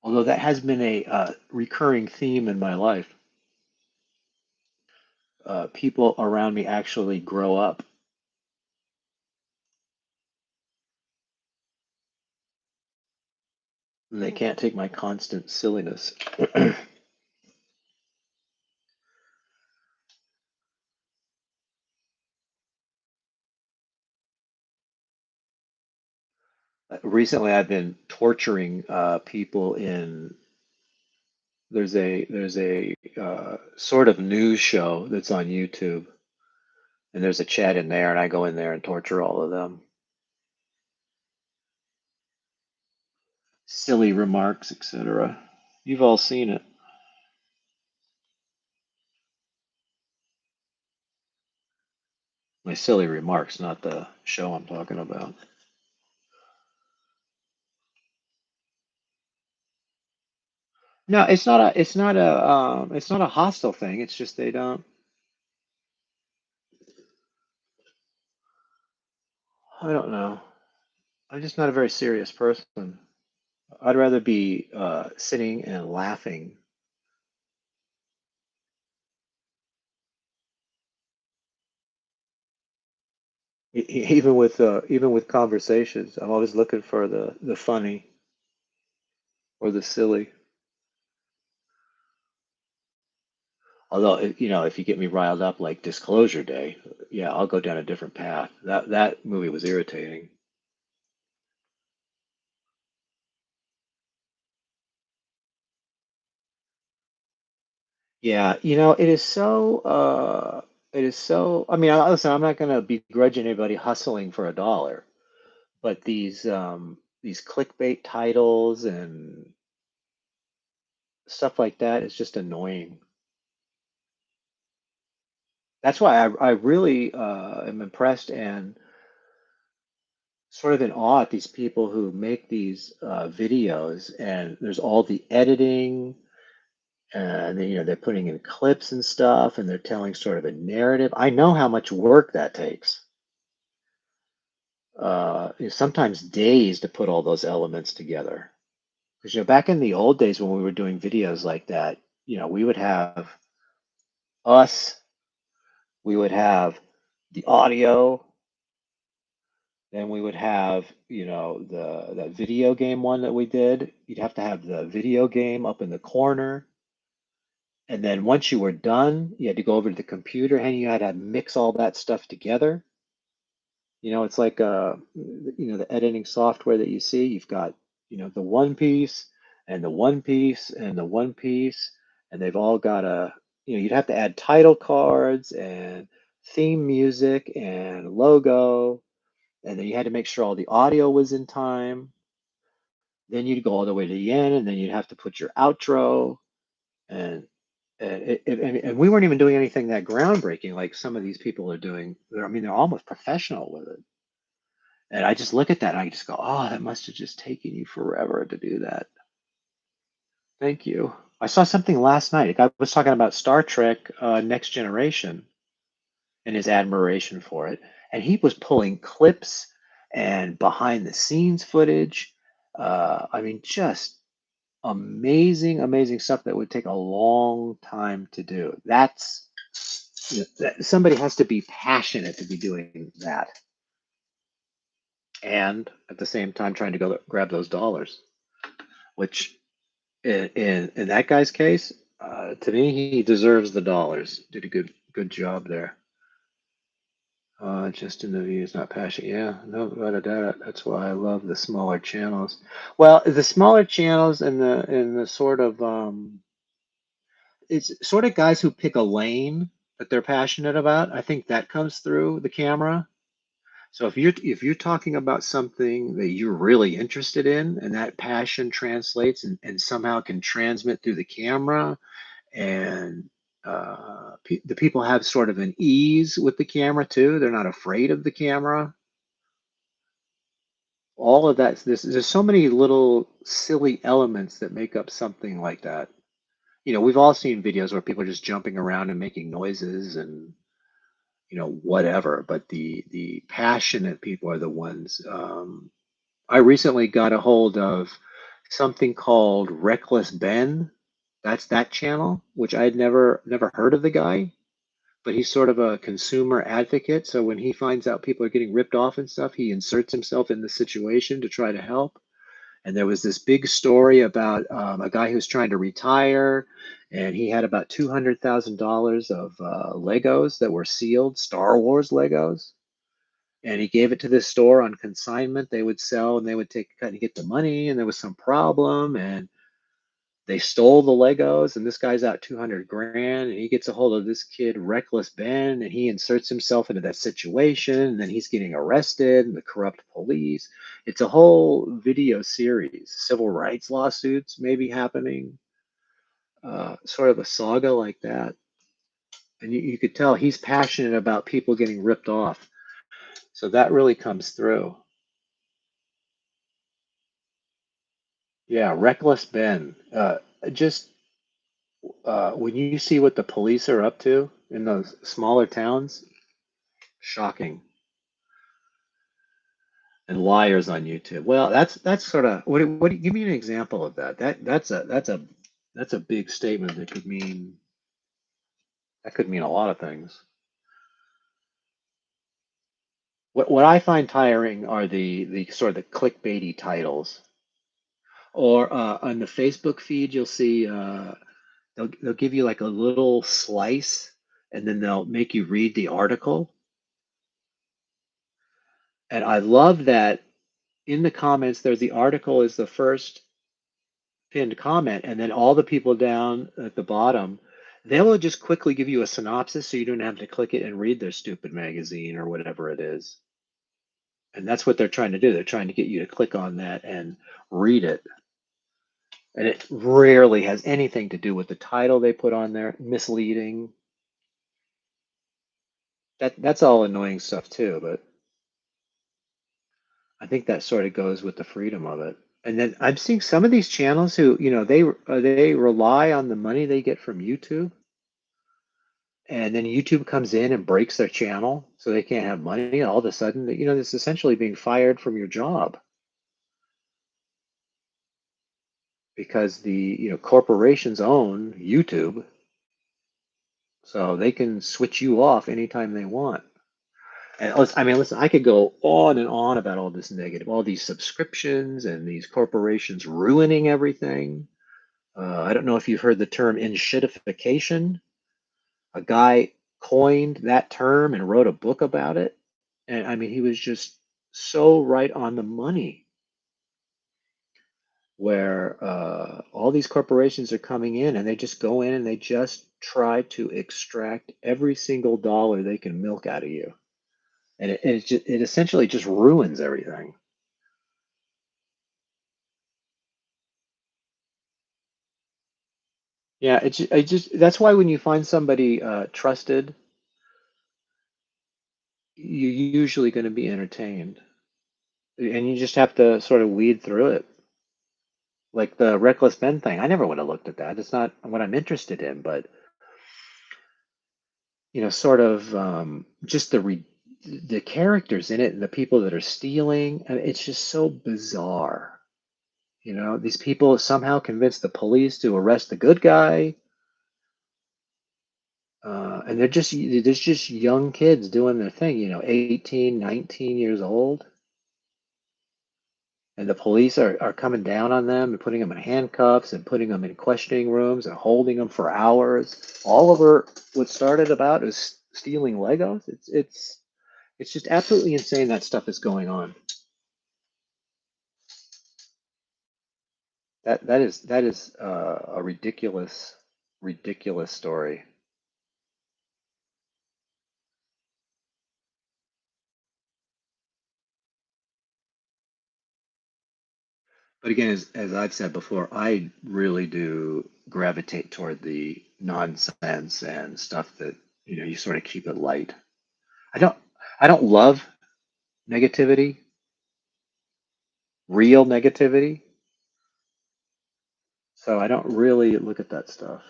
Although that has been a recurring theme in my life. People around me actually grow up, and they can't take my constant silliness. Recently, I've been torturing people in. There's a sort of news show that's on YouTube, and there's a chat in there, and I go in there and torture all of them. Silly remarks, etc. You've all seen it. My silly remarks, not the show I'm talking about. No, it's not a hostile thing. It's just they don't. I don't know. I'm just not a very serious person. I'd rather be sitting and laughing. Even with conversations, I'm always looking for the funny or the silly. Although, if you get me riled up like Disclosure Day, yeah, I'll go down a different path. That movie was irritating. Yeah, it is so. I mean, listen, I'm not going to begrudge anybody hustling for a dollar, but these clickbait titles and stuff like that is just annoying. That's why I really am impressed and sort of in awe at these people who make these videos, and there's all the editing, and they're putting in clips and stuff, and they're telling sort of a narrative. I know how much work that takes. Sometimes days to put all those elements together. Because back in the old days when we were doing videos like that, we would have us, we would have the audio, then we would have, the that video game one that we did. You'd have to have the video game up in the corner. And then once you were done, you had to go over to the computer and you had to mix all that stuff together. It's like the editing software that you see. You've got, the one piece and the one piece and the one piece, and they've all got you'd have to add title cards and theme music and logo, and then you had to make sure all the audio was in time. Then you'd go all the way to the end, and then you'd have to put your outro, and and we weren't even doing anything that groundbreaking like some of these people are doing. I mean, they're almost professional with it. And I just look at that and I just go, oh, that must have just taken you forever to do that. Thank you. I saw something last night. A guy was talking about Star Trek Next Generation and his admiration for it. And he was pulling clips and behind the scenes footage. I mean, just amazing, amazing stuff that would take a long time to do. Somebody has to be passionate to be doing that. And at the same time, trying to go grab those dollars, which in that guy's case, to me, he deserves the dollars. Did a good job there. Just in the views, not passion. Yeah, no, without a doubt. That's why I love the smaller channels. Well, the smaller channels and the sort of it's sort of guys who pick a lane that they're passionate about. I think that comes through the camera. So if you're talking about something that you're really interested in, and that passion translates and somehow can transmit through the camera, and the people have sort of an ease with the camera too. They're not afraid of the camera. All of that. There's so many little silly elements that make up something like that. We've all seen videos where people are just jumping around and making noises and whatever. But the passionate people are the ones. I recently got a hold of something called Reckless Ben. That's that channel, which I had never heard of the guy, but he's sort of a consumer advocate. So when he finds out people are getting ripped off and stuff, he inserts himself in the situation to try to help. And there was this big story about a guy who's trying to retire, and he had about $200,000 of Legos that were sealed, Star Wars Legos, and he gave it to this store on consignment. They would sell, and they would take a cut and get the money. And there was some problem, and they stole the Legos. And this guy's out 200 grand, and he gets a hold of this kid, Reckless Ben, and he inserts himself into that situation. And then he's getting arrested, and the corrupt police. It's a whole video series. Civil rights lawsuits maybe happening, sort of a saga like that. And you could tell he's passionate about people getting ripped off. So that really comes through. Yeah, Reckless Ben. Just when you see what the police are up to in those smaller towns, shocking. And liars on YouTube. Well, that's sort of give me an example of that. That's a big statement that could mean a lot of things. What I find tiring are the sort of the clickbaity titles. Or on the Facebook feed, you'll see they'll give you like a little slice, and then they'll make you read the article. And I love that in the comments, there's the article is the first pinned comment, and then all the people down at the bottom, they will just quickly give you a synopsis so you don't have to click it and read their stupid magazine or whatever it is. And that's what they're trying to do. They're trying to get you to click on that and read it. And it rarely has anything to do with the title they put on there, misleading. That's all annoying stuff too, but I think that sort of goes with the freedom of it. And then I'm seeing some of these channels who, they rely on the money they get from YouTube, and then YouTube comes in and breaks their channel, so they can't have money. And all of a sudden, it's essentially being fired from your job because the corporations own YouTube, so they can switch you off anytime they want. And listen, I could go on and on about all this negative, all these subscriptions and these corporations ruining everything. I don't know if you've heard the term "inshitification." A guy coined that term and wrote a book about it. And I mean, he was just so right on the money where all these corporations are coming in and they just go in and they just try to extract every single dollar they can milk out of you. And it essentially just ruins everything. Yeah, that's why when you find somebody trusted, you're usually going to be entertained. And you just have to sort of weed through it. Like the Reckless Ben thing, I never would have looked at that. It's not what I'm interested in, but sort of just the characters in it and the people that are stealing. I mean, it's just so bizarre. These people somehow convince the police to arrest the good guy, and there's just young kids doing their thing. 18, 19 years old. And the police are coming down on them and putting them in handcuffs and putting them in questioning rooms and holding them for hours. All over what started about is stealing Legos. It's just absolutely insane that stuff is going on. That is a ridiculous story. But again, as I've said before, I really do gravitate toward the nonsense and stuff that, you sort of keep it light. I don't I don't love negativity, real negativity, so I don't really look at that stuff.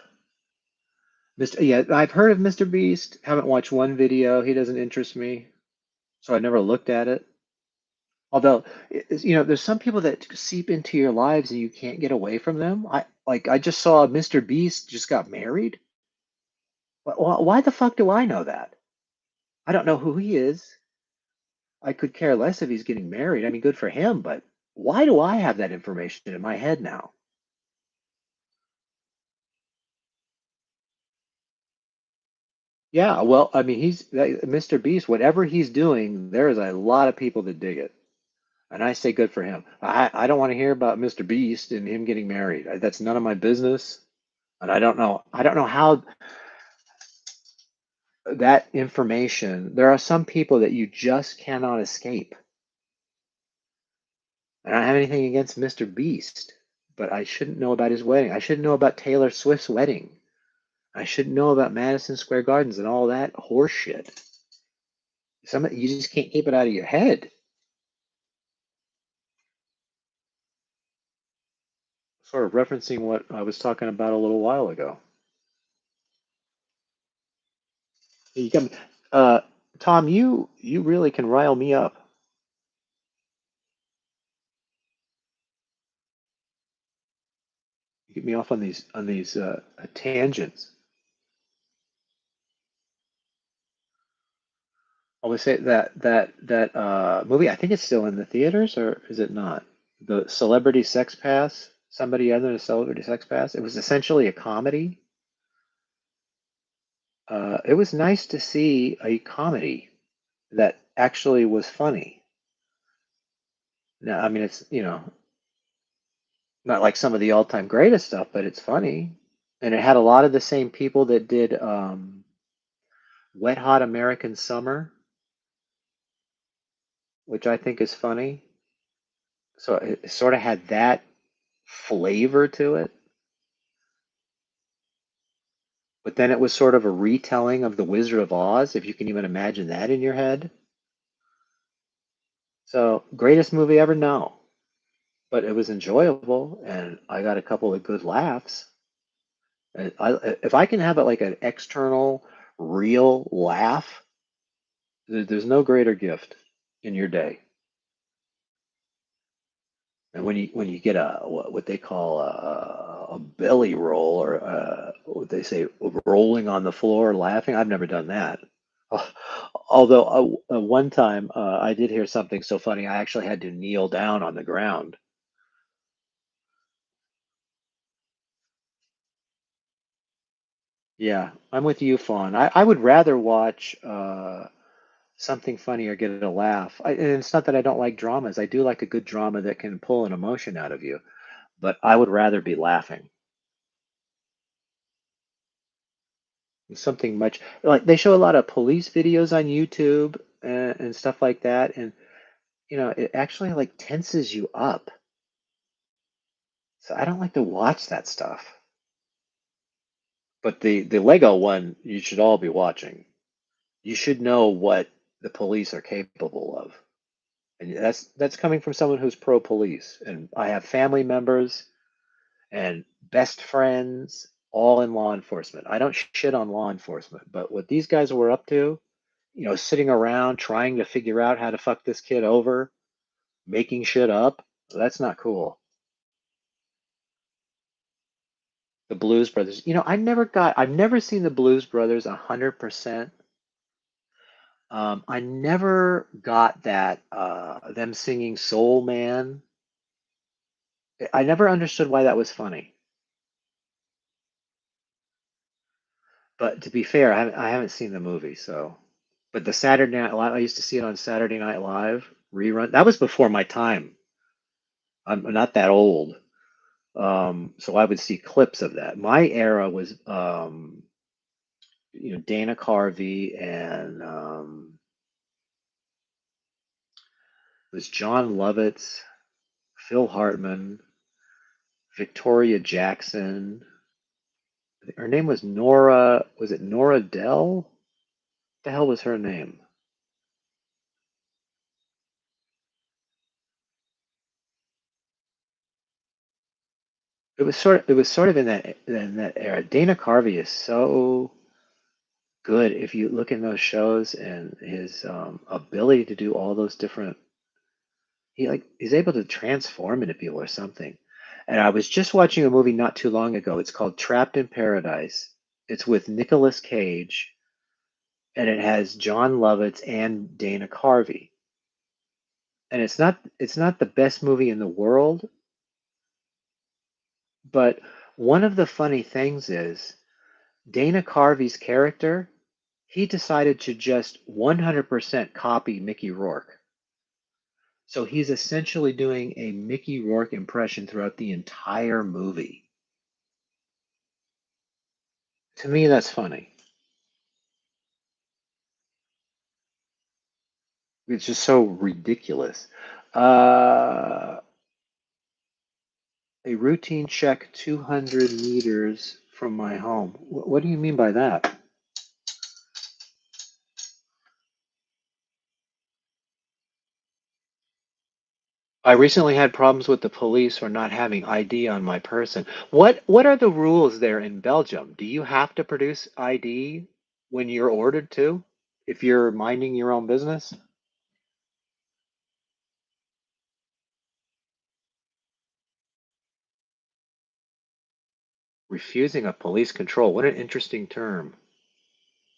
Yeah, I've heard of Mr. Beast, haven't watched one video. He doesn't interest me, so I never looked at it. Although, there's some people that seep into your lives and you can't get away from them. I just saw Mr. Beast just got married. Why the fuck do I know that? I don't know who he is. I could care less if he's getting married. I mean, good for him, but why do I have that information in my head now? Yeah, well, I mean, Mr. Beast, whatever he's doing, there is a lot of people that dig it. And I say good for him. I don't want to hear about Mr. Beast and him getting married. That's none of my business. And I don't know how that information, there are some people that you just cannot escape. And I don't have anything against Mr. Beast, but I shouldn't know about his wedding. I shouldn't know about Taylor Swift's wedding. I shouldn't know about Madison Square Gardens and all that horse shit. You just can't keep it out of your head. Sort of referencing what I was talking about a little while ago. You come, uh, Tom, you really can rile me up. You get me off on these tangents. I would say that movie. I think it's still in the theaters, or is it not? The Celebrity Sex Pass. Somebody other than a Celebrity Sex Pass. It was essentially a comedy. It was nice to see a comedy that actually was funny. Now, I mean, it's not like some of the all-time greatest stuff, but it's funny, and it had a lot of the same people that did Wet Hot American Summer, which I think is funny. So it sort of had that flavor to it, but then it was sort of a retelling of The Wizard of Oz, if you can even imagine that in your head. So, greatest movie ever? No, but it was enjoyable, and I got a couple of good laughs. And if I can have it like an external, real laugh, there's no greater gift in your day. And when you get what they call a belly roll, or what they say, rolling on the floor laughing, I've never done that. Although one time I did hear something so funny, I actually had to kneel down on the ground. Yeah, I'm with you, Fawn. I would rather watch something funny or get a laugh. And it's not that I don't like dramas. I do like a good drama that can pull an emotion out of you, but I would rather be laughing. Something much like they show a lot of police videos on YouTube and stuff like that, and it actually like tenses you up. So I don't like to watch that stuff. But the Lego one, you should all be watching. You should know what the police are capable of. And that's coming from someone who's pro police. And I have family members and best friends all in law enforcement. I don't shit on law enforcement, but what these guys were up to, sitting around trying to figure out how to fuck this kid over, making shit up, that's not cool. The Blues Brothers, I've never seen the Blues Brothers 100%. I never got that them singing Soul Man. I never understood why that was funny. But to be fair, I haven't seen the movie, so. But the Saturday Night Live, I used to see it on Saturday Night Live rerun. That was before my time. I'm not that old, so I would see clips of that. My era was, Dana Carvey, and it was John Lovitz, Phil Hartman, Victoria Jackson. Her name was Nora. Was it Nora Dell? What the hell was her name? It was sort of in that era. Dana Carvey is so good if you look in those shows and his ability to do all those different he's able to transform into people or something. And I was just watching a movie not too long ago. It's called Trapped in Paradise. It's with Nicolas Cage and it has John Lovitz and Dana Carvey. And it's not the best movie in the world, but one of the funny things is Dana Carvey's character, he decided to just 100% copy Mickey Rourke. So he's essentially doing a Mickey Rourke impression throughout the entire movie. To me, that's funny. It's just so ridiculous. Uh, a routine check 200 meters from my home. What do you mean by that? I recently had problems with the police for not having ID on my person. What are the rules there in Belgium? Do you have to produce ID when you're ordered to? If you're minding your own business? Refusing a police control. What an interesting term.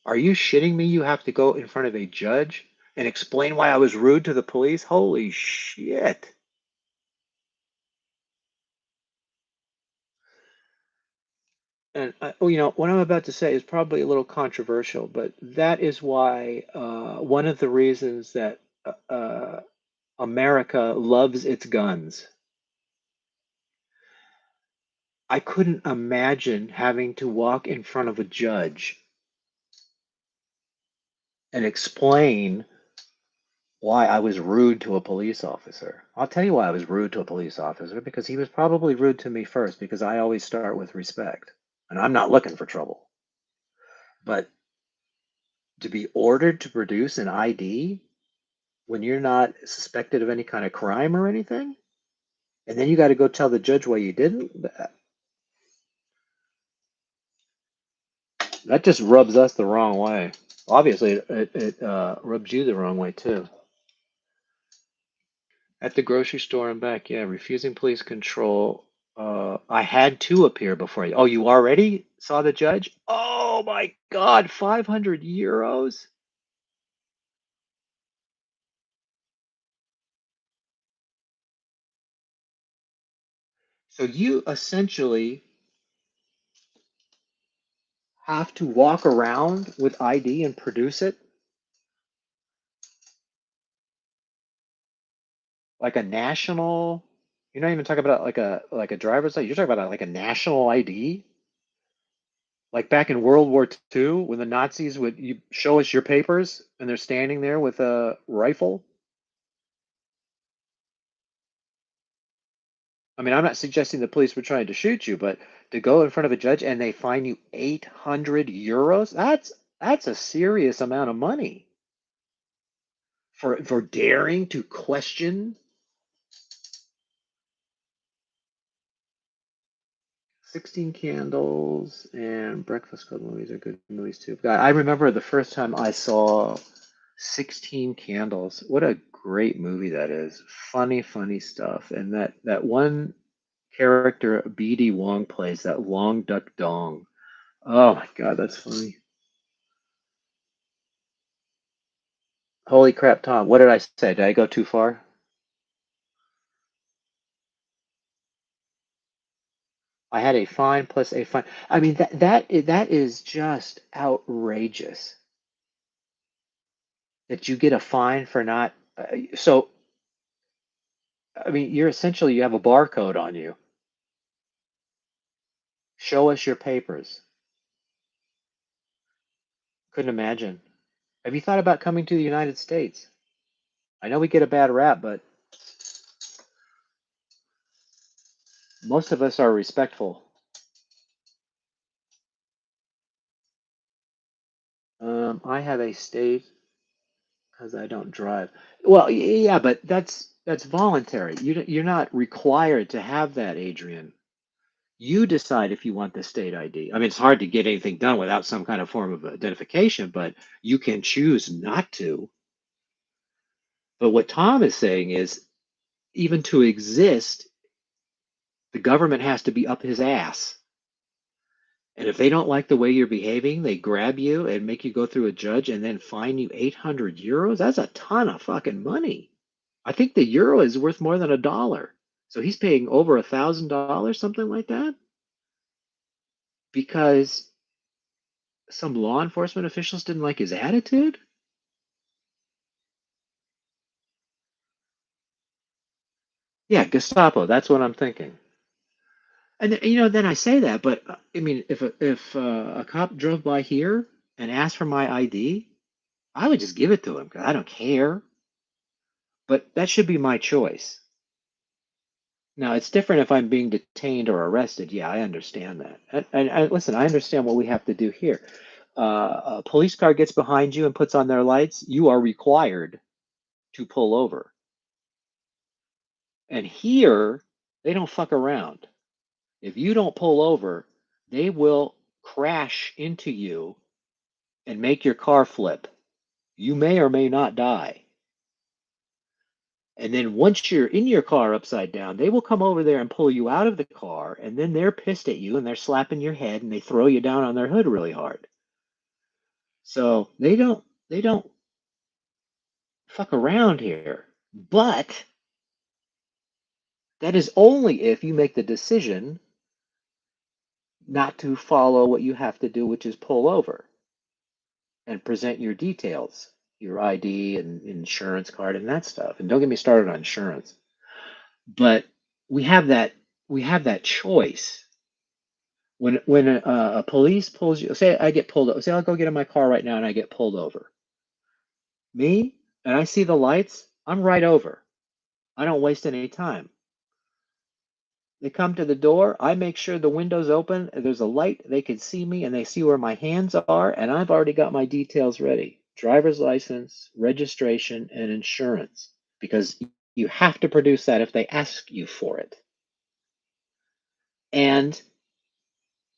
Are you shitting me? You have to go in front of a judge and explain why I was rude to the police? Holy shit. And what I'm about to say is probably a little controversial, but that is why one of the reasons that America loves its guns. I couldn't imagine having to walk in front of a judge and explain why I was rude to a police officer. I'll tell you why I was rude to a police officer because he was probably rude to me first because I always start with respect. And I'm not looking for trouble. But to be ordered to produce an ID when you're not suspected of any kind of crime or anything, and then you got to go tell the judge why you didn't, that just rubs us the wrong way. Obviously, it rubs you the wrong way too. At the grocery store and back, yeah, refusing police control. I had to appear before you. Oh, you already saw the judge? Oh my God, 500 euros? So you essentially have to walk around with ID and produce it like a national. You're not even talking about like a driver's license. You're talking about like a national ID. Like back in World War II, when the Nazis would you show us your papers and they're standing there with a rifle. I mean, I'm not suggesting the police were trying to shoot you, but to go in front of a judge and they fine you 800 euros, that's a serious amount of money for daring to question 16 Candles and Breakfast Club movies are good movies too. God, I remember the first time I saw 16 Candles. What a great movie that is. Funny, funny stuff. And that one character BD Wong plays, that Long Duck Dong. Oh my God, that's funny. Holy crap, Tom. What did I say? Did I go too far? I had a fine plus a fine. I mean, that is just outrageous that you get a fine for not. So, I mean, you have a barcode on you. Show us your papers. Couldn't imagine. Have you thought about coming to the United States? I know we get a bad rap, but Most of us are respectful. I have a state because I don't drive. Well, yeah, but that's voluntary. You're not required to have that, Adrian. You decide if you want the state ID. I mean, it's hard to get anything done without some kind of form of identification, but you can choose not to. But what Tom is saying is, even to exist, the government has to be up his ass. And if they don't like the way you're behaving, they grab you and make you go through a judge and then fine you 800 euros. That's a ton of fucking money. I think the euro is worth more than $1. So he's paying over $1,000, something like that, because some law enforcement officials didn't like his attitude. Yeah, Gestapo. That's what I'm thinking. And then I say that, but I mean, if a cop drove by here and asked for my ID, I would just give it to him because I don't care. But that should be my choice. Now, it's different if I'm being detained or arrested. Yeah, I understand that. And listen, I understand what we have to do here. A police car gets behind you and puts on their lights, you are required to pull over. And here, they don't fuck around. If you don't pull over, they will crash into you and make your car flip. You may or may not die. And then once you're in your car upside down, they will come over there and pull you out of the car, and then they're pissed at you and they're slapping your head and they throw you down on their hood really hard. So they don't fuck around here. But that is only if you make the decision not to follow what you have to do, which is pull over and present your details, your ID and insurance card and that stuff. And don't get me started on insurance. But we have that we have that choice. When a police pulls you, say I get pulled over, say I'll go get in my car right now and I get pulled over. Me, and I see the lights, I'm right over. I don't waste any time. They come to the door, I make sure the window's open, there's a light, they can see me and they see where my hands are, and I've already got my details ready. Driver's license, registration, and insurance. Because you have to produce that if they ask you for it. And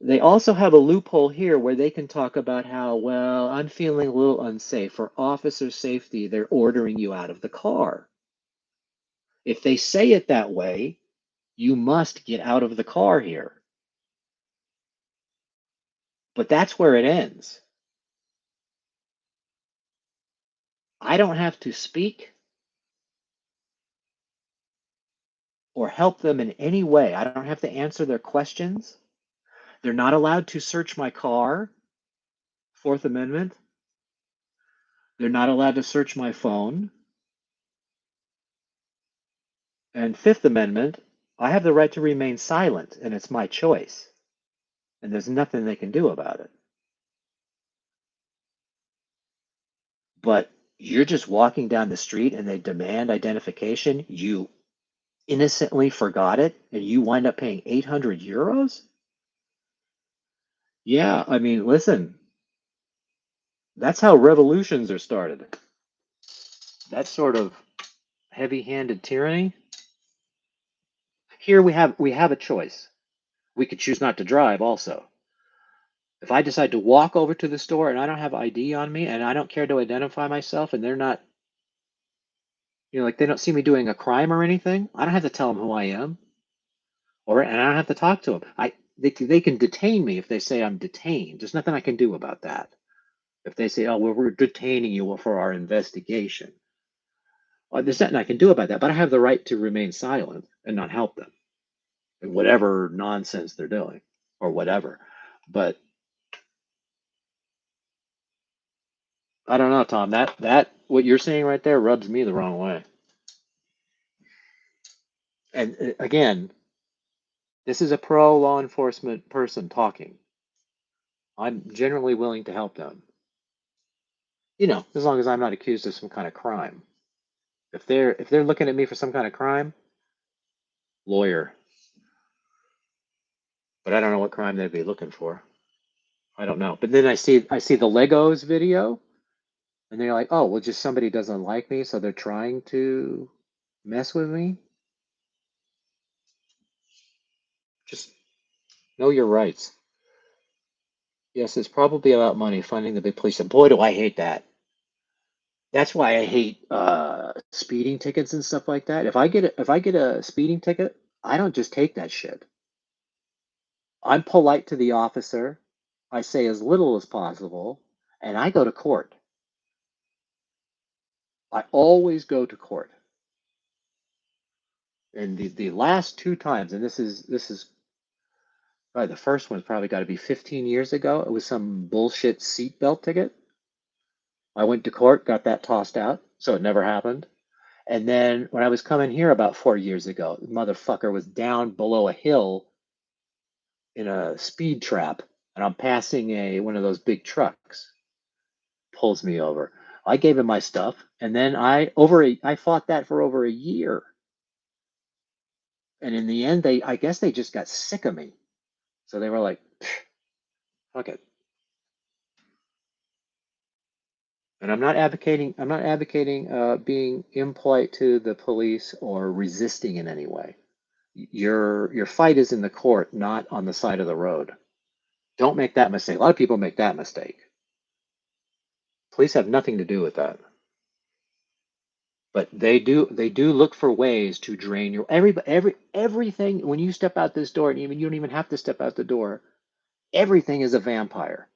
they also have a loophole here where they can talk about how, well, I'm feeling a little unsafe. For officer safety, they're ordering you out of the car. If they say it that way, you must get out of the car here. But that's where it ends. I don't have to speak or help them in any way. I don't have to answer their questions. They're not allowed to search my car, Fourth Amendment. They're not allowed to search my phone. And Fifth Amendment, I have the right to remain silent, and it's my choice. And there's nothing they can do about it. But you're just walking down the street and they demand identification. You innocently forgot it, and you wind up paying 800 euros? Yeah, I mean, listen, that's how revolutions are started. That sort of heavy-handed tyranny. Here we have a choice. We could choose not to drive also. If I decide to walk over to the store and I don't have ID on me and I don't care to identify myself and they're not, like they don't see me doing a crime or anything, I don't have to tell them who I am, and I don't have to talk to them. They can detain me if they say I'm detained. There's nothing I can do about that. If they say, oh, well, we're detaining you for our investigation, well, there's nothing I can do about that. But I have the right to remain silent and not help them in whatever nonsense they're doing or whatever. But I don't know, Tom. That what you're saying right there rubs me the wrong way. And again, this is a pro law enforcement person talking. I'm generally willing to help them. As long as I'm not accused of some kind of crime. If they're looking at me for some kind of crime, lawyer. but I don't know what crime they'd be looking for. I don't know. But then I see the Legos video, and they're like, oh, well, just somebody doesn't like me, so they're trying to mess with me. Just know your rights. Yes, it's probably about money, funding the big police. And boy, do I hate that. That's why I hate speeding tickets and stuff like that. If I get a speeding ticket, I don't just take that shit. I'm polite to the officer. I say as little as possible, and I go to court. I always go to court. And the last two times, and this is probably the first one's probably got to be 15 years ago. It was some bullshit seatbelt ticket. I went to court, got that tossed out, so it never happened. And then when I was coming here about 4 years ago, the motherfucker was down below a hill in a speed trap, and I'm passing a one of those big trucks, pulls me over. I gave him my stuff, and then I fought that for over a year. And in the end, I guess they just got sick of me. So they were like, fuck it. And I'm not advocating being impolite to the police or resisting in any way. Your fight is in the court, not on the side of the road. Don't make that mistake. A lot of people make that mistake. Police have nothing to do with that. But they do look for ways to drain your everything when you step out this door, and even you don't even have to step out the door. Everything is a vampire.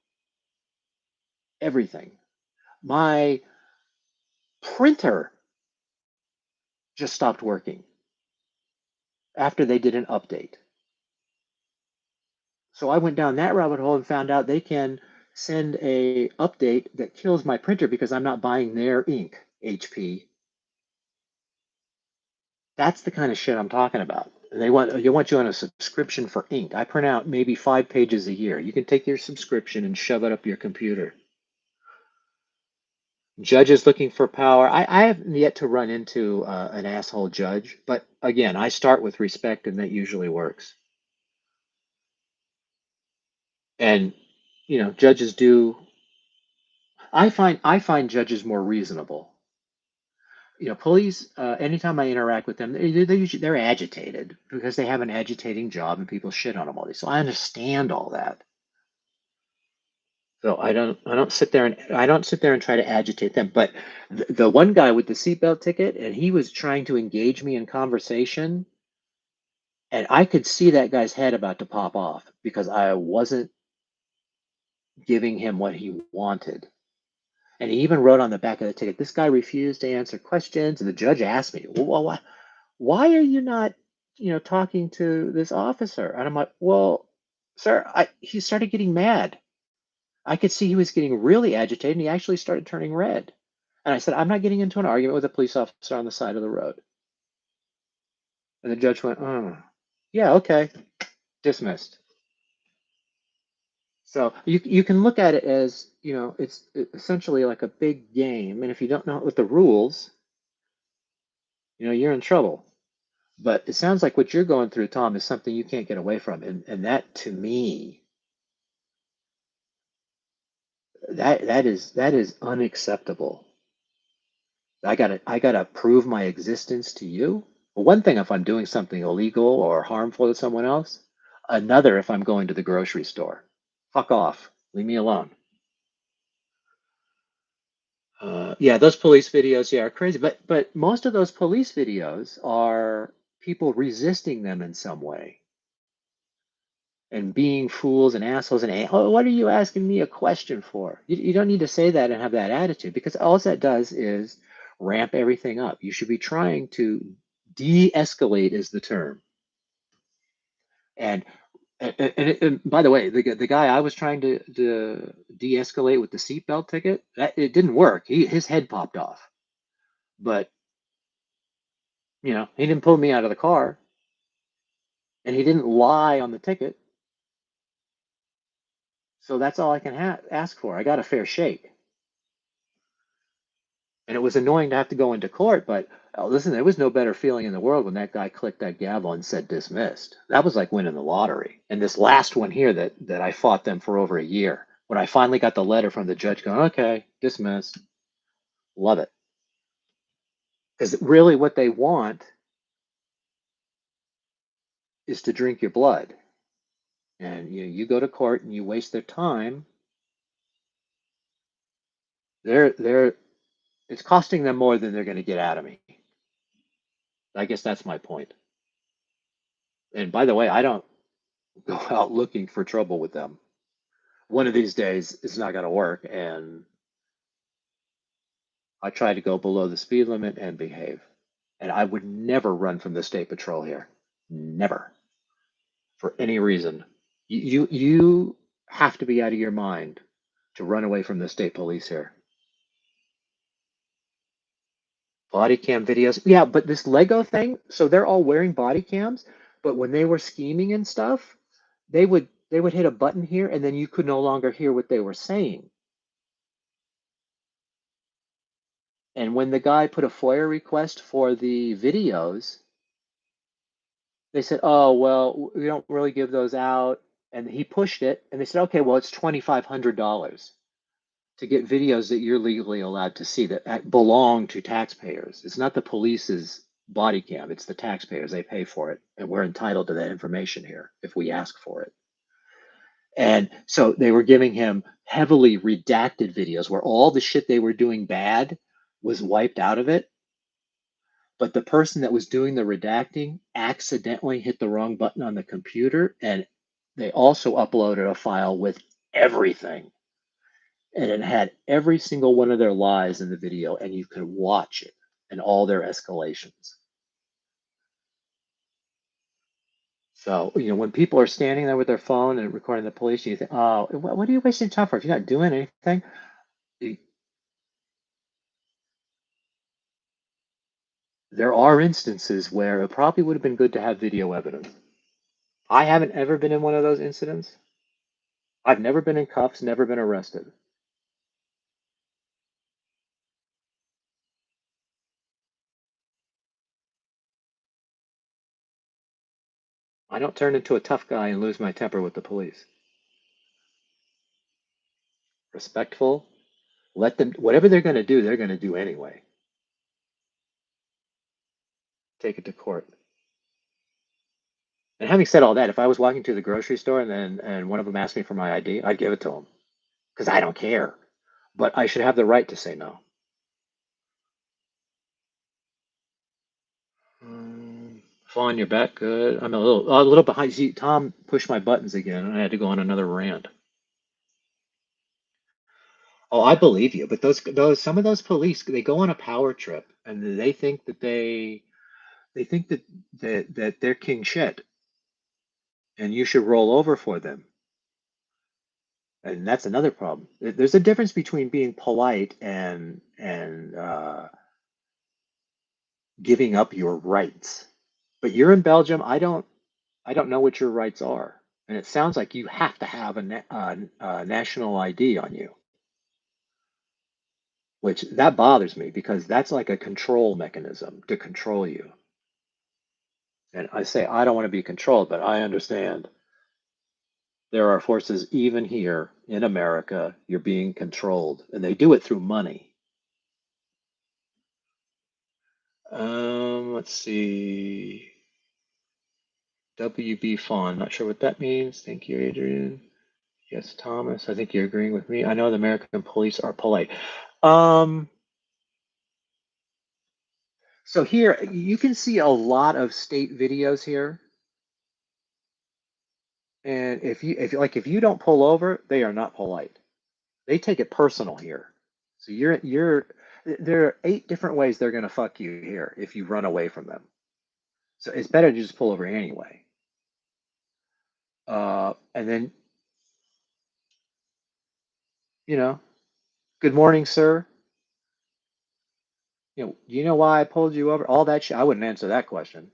Everything. My printer just stopped working after they did an update. So I went down that rabbit hole and found out they can send a update that kills my printer because I'm not buying their ink, HP. That's the kind of shit I'm talking about. They want you on a subscription for ink. I print out maybe 5 pages a year. You can take your subscription and shove it up your computer. Judges looking for power. I haven't yet to run into an asshole judge, but again, I start with respect, and that usually works. And judges do. I find judges more reasonable. Police. Anytime I interact with them, they're agitated because they have an agitating job, and people shit on them all day. So I understand all that. So I don't sit there and try to agitate them. But the one guy with the seatbelt ticket, and he was trying to engage me in conversation, and I could see that guy's head about to pop off because I wasn't giving him what he wanted. And he even wrote on the back of the ticket, this guy refused to answer questions. And the judge asked me, well, why are you not, talking to this officer? And I'm like, well, sir, he started getting mad. I could see he was getting really agitated, and he actually started turning red. And I said, I'm not getting into an argument with a police officer on the side of the road. And the judge went, oh, yeah, okay, dismissed. So you can look at it as, it's essentially like a big game. And if you don't know what the rules, you're in trouble. But it sounds like what you're going through, Tom, is something you can't get away from. And that to me, that is unacceptable. I gotta prove my existence to you. Well, one thing if I'm doing something illegal or harmful to someone else. Another if I'm going to the grocery store. Fuck off. Leave me alone. Yeah, those police videos, yeah, are crazy. But most of those police videos are people resisting them in some way and being fools and assholes and oh, what are you asking me a question for? You don't need to say that and have that attitude because all that does is ramp everything up. You should be trying to de-escalate is the term. And and by the way, the guy I was trying to de-escalate with the seatbelt ticket, it didn't work. His head popped off, but he didn't pull me out of the car, and he didn't lie on the ticket. So that's all I can ask for. I got a fair shake. And it was annoying to have to go into court, but listen, there was no better feeling in the world when that guy clicked that gavel and said dismissed. That was like winning the lottery. And this last one here that I fought them for over a year, when I finally got the letter from the judge going, okay, dismissed, love it. Because really what they want is to drink your blood. And you go to court and you waste their time, they're it's costing them more than they're going to get out of me. I guess that's my point. And by the way, I don't go out looking for trouble with them. One of these days, it's not going to work, and I try to go below the speed limit and behave. And I would never run from the state patrol here, never, for any reason. You have to be out of your mind to run away from the state police here. Body cam videos, yeah, but this Lego thing, so they're all wearing body cams, but when they were scheming and stuff, they would hit a button here, and then you could no longer hear what they were saying. And when the guy put a FOIA request for the videos, they said, "Oh, well, we don't really give those out." And he pushed it, and they said, "Okay, well, it's $2,500 to get videos that you're legally allowed to see that belong to taxpayers. It's not the police's body cam, it's the taxpayers. They pay for it, and we're entitled to that information here if we ask for it." And so they were giving him heavily redacted videos where all the shit they were doing bad was wiped out of it. But the person that was doing the redacting accidentally hit the wrong button on the computer, and they also uploaded a file with everything. And it had every single one of their lies in the video, and you could watch it and all their escalations. So, when people are standing there with their phone and recording the police, you think, oh, what are you wasting time for if you're not doing anything? There are instances where it probably would have been good to have video evidence. I haven't ever been in one of those incidents. I've never been in cuffs, never been arrested. I don't turn into a tough guy and lose my temper with the police. Respectful, let them, whatever they're going to do anyway. Take it to court. And having said all that, if I was walking to the grocery store and one of them asked me for my ID, I'd give it to them because I don't care. But I should have the right to say no. Fall on your back, good. I'm a little behind. See, Tom pushed my buttons again, and I had to go on another rant. Oh, I believe you, but those some of those police, they go on a power trip, and they think that they think that they're king shit, and you should roll over for them. And that's another problem. There's a difference between being polite and giving up your rights. But you're in Belgium. I don't know what your rights are, and it sounds like you have to have a national ID on you, which that bothers me because that's like a control mechanism to control you. And I say I don't want to be controlled, but I understand there are forces even here in America. You're being controlled, and they do it through money. Let's see. WB Fawn. Not sure what that means. Thank you, Adrian. Yes, Thomas. I think you're agreeing with me. I know the American police are polite. Um, so here you can see a lot of state videos here. And if you don't pull over, they are not polite. They take it personal here. So there are 8 different ways they're going to fuck you here if you run away from them. So it's better to just pull over anyway. And then, you know, good morning, sir. You know why I pulled you over? All that shit. I wouldn't answer that question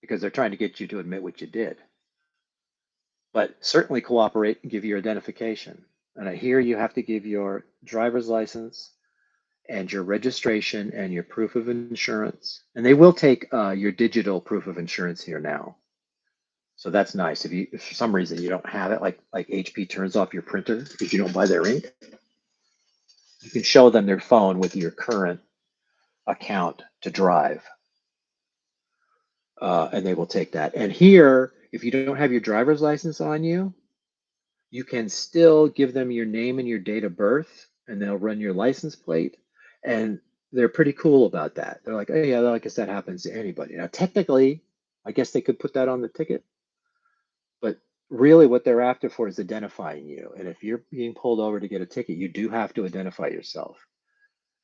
because they're trying to get you to admit what you did. But certainly cooperate and give your identification. And I hear you have to give your driver's license and your registration and your proof of insurance. And they will take your digital proof of insurance here now. So that's nice. If for some reason you don't have it, like HP turns off your printer because you don't buy their ink, you can show them their phone with your current account to drive, and they will take that. And here, if you don't have your driver's license on you, you can still give them your name and your date of birth, and they'll run your license plate. And they're pretty cool about that. They're like, oh yeah, I guess that happens to anybody. Now, technically, I guess they could put that on the ticket, but really what they're after for is identifying you. And if you're being pulled over to get a ticket, you do have to identify yourself.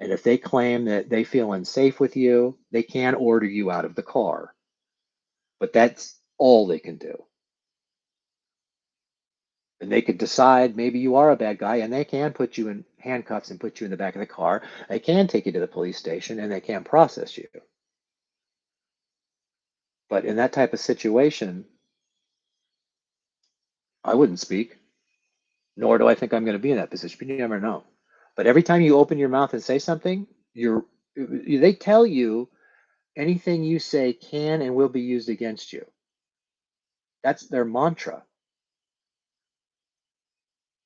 And if they claim that they feel unsafe with you, they can order you out of the car. But that's all they can do. And they could decide maybe you are a bad guy and they can put you in handcuffs and put you in the back of the car. They can take you to the police station and they can process you. But in that type of situation, I wouldn't speak, nor do I think I'm going to be in that position. But you never know. But every time you open your mouth and say something, they tell you anything you say can and will be used against you. That's their mantra.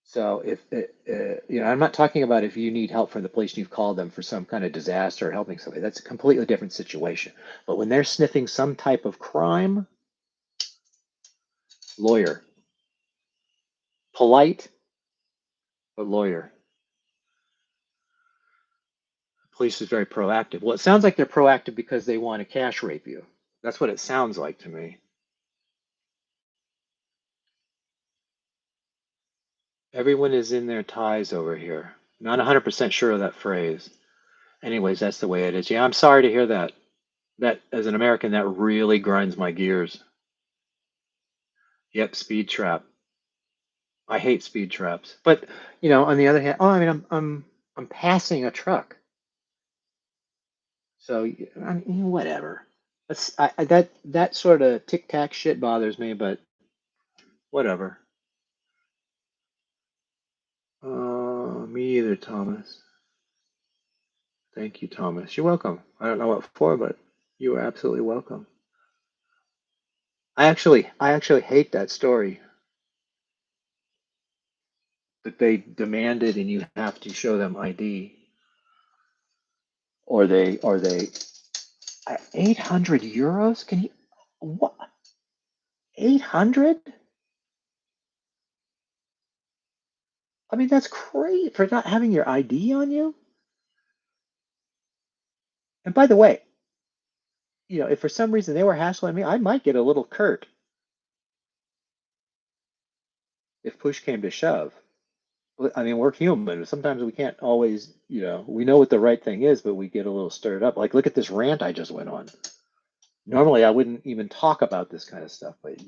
So if I'm not talking about if you need help from the police and you've called them for some kind of disaster or helping somebody. That's a completely different situation. But when they're sniffing some type of crime, lawyer, polite, but lawyer. Police is very proactive. Well, it sounds like they're proactive because they want to cash rape you. That's what it sounds like to me. Everyone is in their ties over here. Not 100% sure of that phrase. Anyways, that's the way it is. Yeah, I'm sorry to hear that. That, as an American, that really grinds my gears. Yep, speed trap. I hate speed traps. But on the other hand, oh, I mean, I'm passing a truck, so I mean, whatever. That sort of tic tac shit bothers me, but whatever. Me either, Thomas. Thank you, Thomas. You're welcome. I don't know what for, but you are absolutely welcome. I actually hate that story that they demanded and you have to show them ID, or they 800 euros? Can you what? 800? I mean, that's crazy for not having your ID on you. And by the way, if for some reason they were hassling me, I might get a little curt if push came to shove. I mean, we're human. Sometimes we can't always, we know what the right thing is, but we get a little stirred up. Like, look at this rant I just went on. Normally, I wouldn't even talk about this kind of stuff, but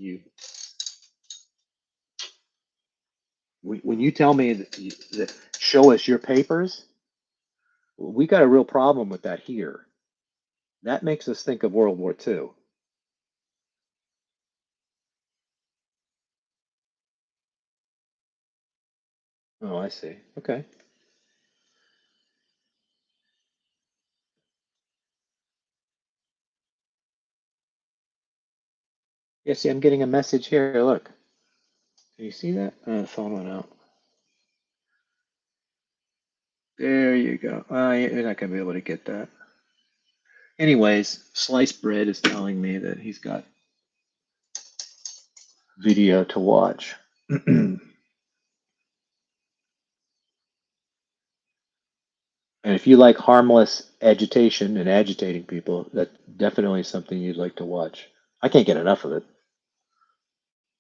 when you tell me that show us your papers, we got a real problem with that here. That makes us think of World War II. Oh, I see. Okay. Yeah, see, I'm getting a message here. Look. Can you see that? The phone went out. There you go. You're not going to be able to get that. Anyways, Sliced Bread is telling me that he's got video to watch. And if you like harmless agitation and agitating people, that's definitely something you'd like to watch. I can't get enough of it.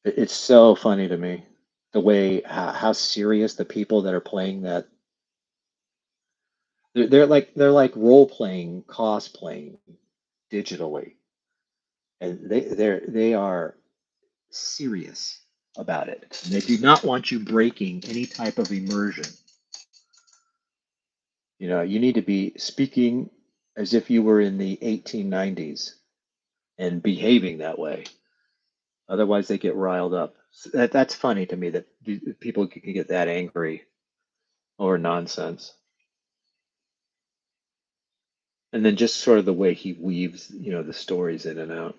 It's so funny to me the way how serious the people that are playing that. They're like role playing, cosplaying digitally, and they are serious about it. And they do not want you breaking any type of immersion. You need to be speaking as if you were in the 1890s and behaving that way. Otherwise, they get riled up. So that's funny to me that people can get that angry over nonsense. And then just sort of the way he weaves, the stories in and out.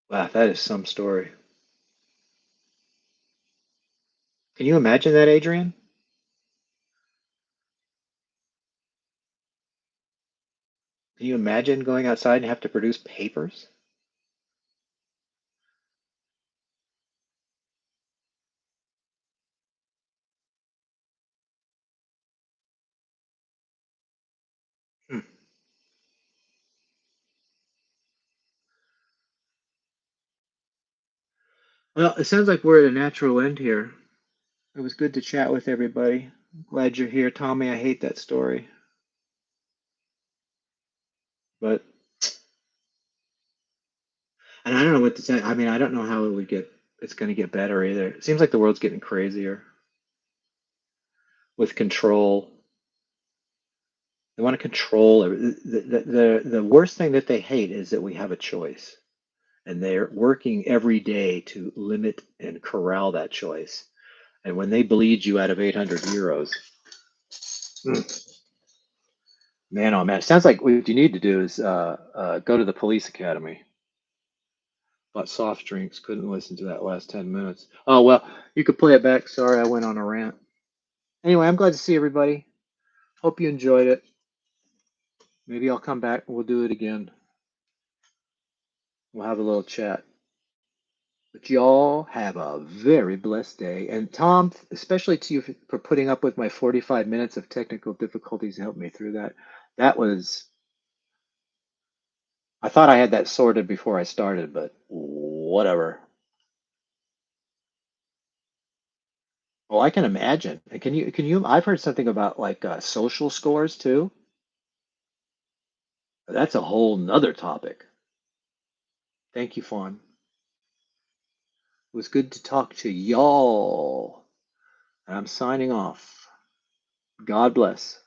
Wow, that is some story. Can you imagine that, Adrian? Can you imagine going outside and have to produce papers? Hmm. Well, it sounds like we're at a natural end here. It was good to chat with everybody. Glad you're here, Tommy. I hate that story, but and I don't know what to say. I mean, I don't know how it would get. It's going to get better either. It seems like the world's getting crazier with control. They want to control. The worst thing that they hate is that we have a choice, and they're working every day to limit and corral that choice. And when they bleed you out of 800 euros, man, oh man, it sounds like what you need to do is go to the police academy. But soft drinks, couldn't listen to that last 10 minutes. Oh, well, you could play it back. Sorry, I went on a rant. Anyway, I'm glad to see everybody. Hope you enjoyed it. Maybe I'll come back and we'll do it again. We'll have a little chat. But y'all have a very blessed day. And Tom, especially to you for putting up with my 45 minutes of technical difficulties and helping me through that. That was, I thought I had that sorted before I started, but whatever. Well, I can imagine. I've heard something about like social scores too. That's a whole nother topic. Thank you, Fawn. It was good to talk to y'all. And I'm signing off. God bless.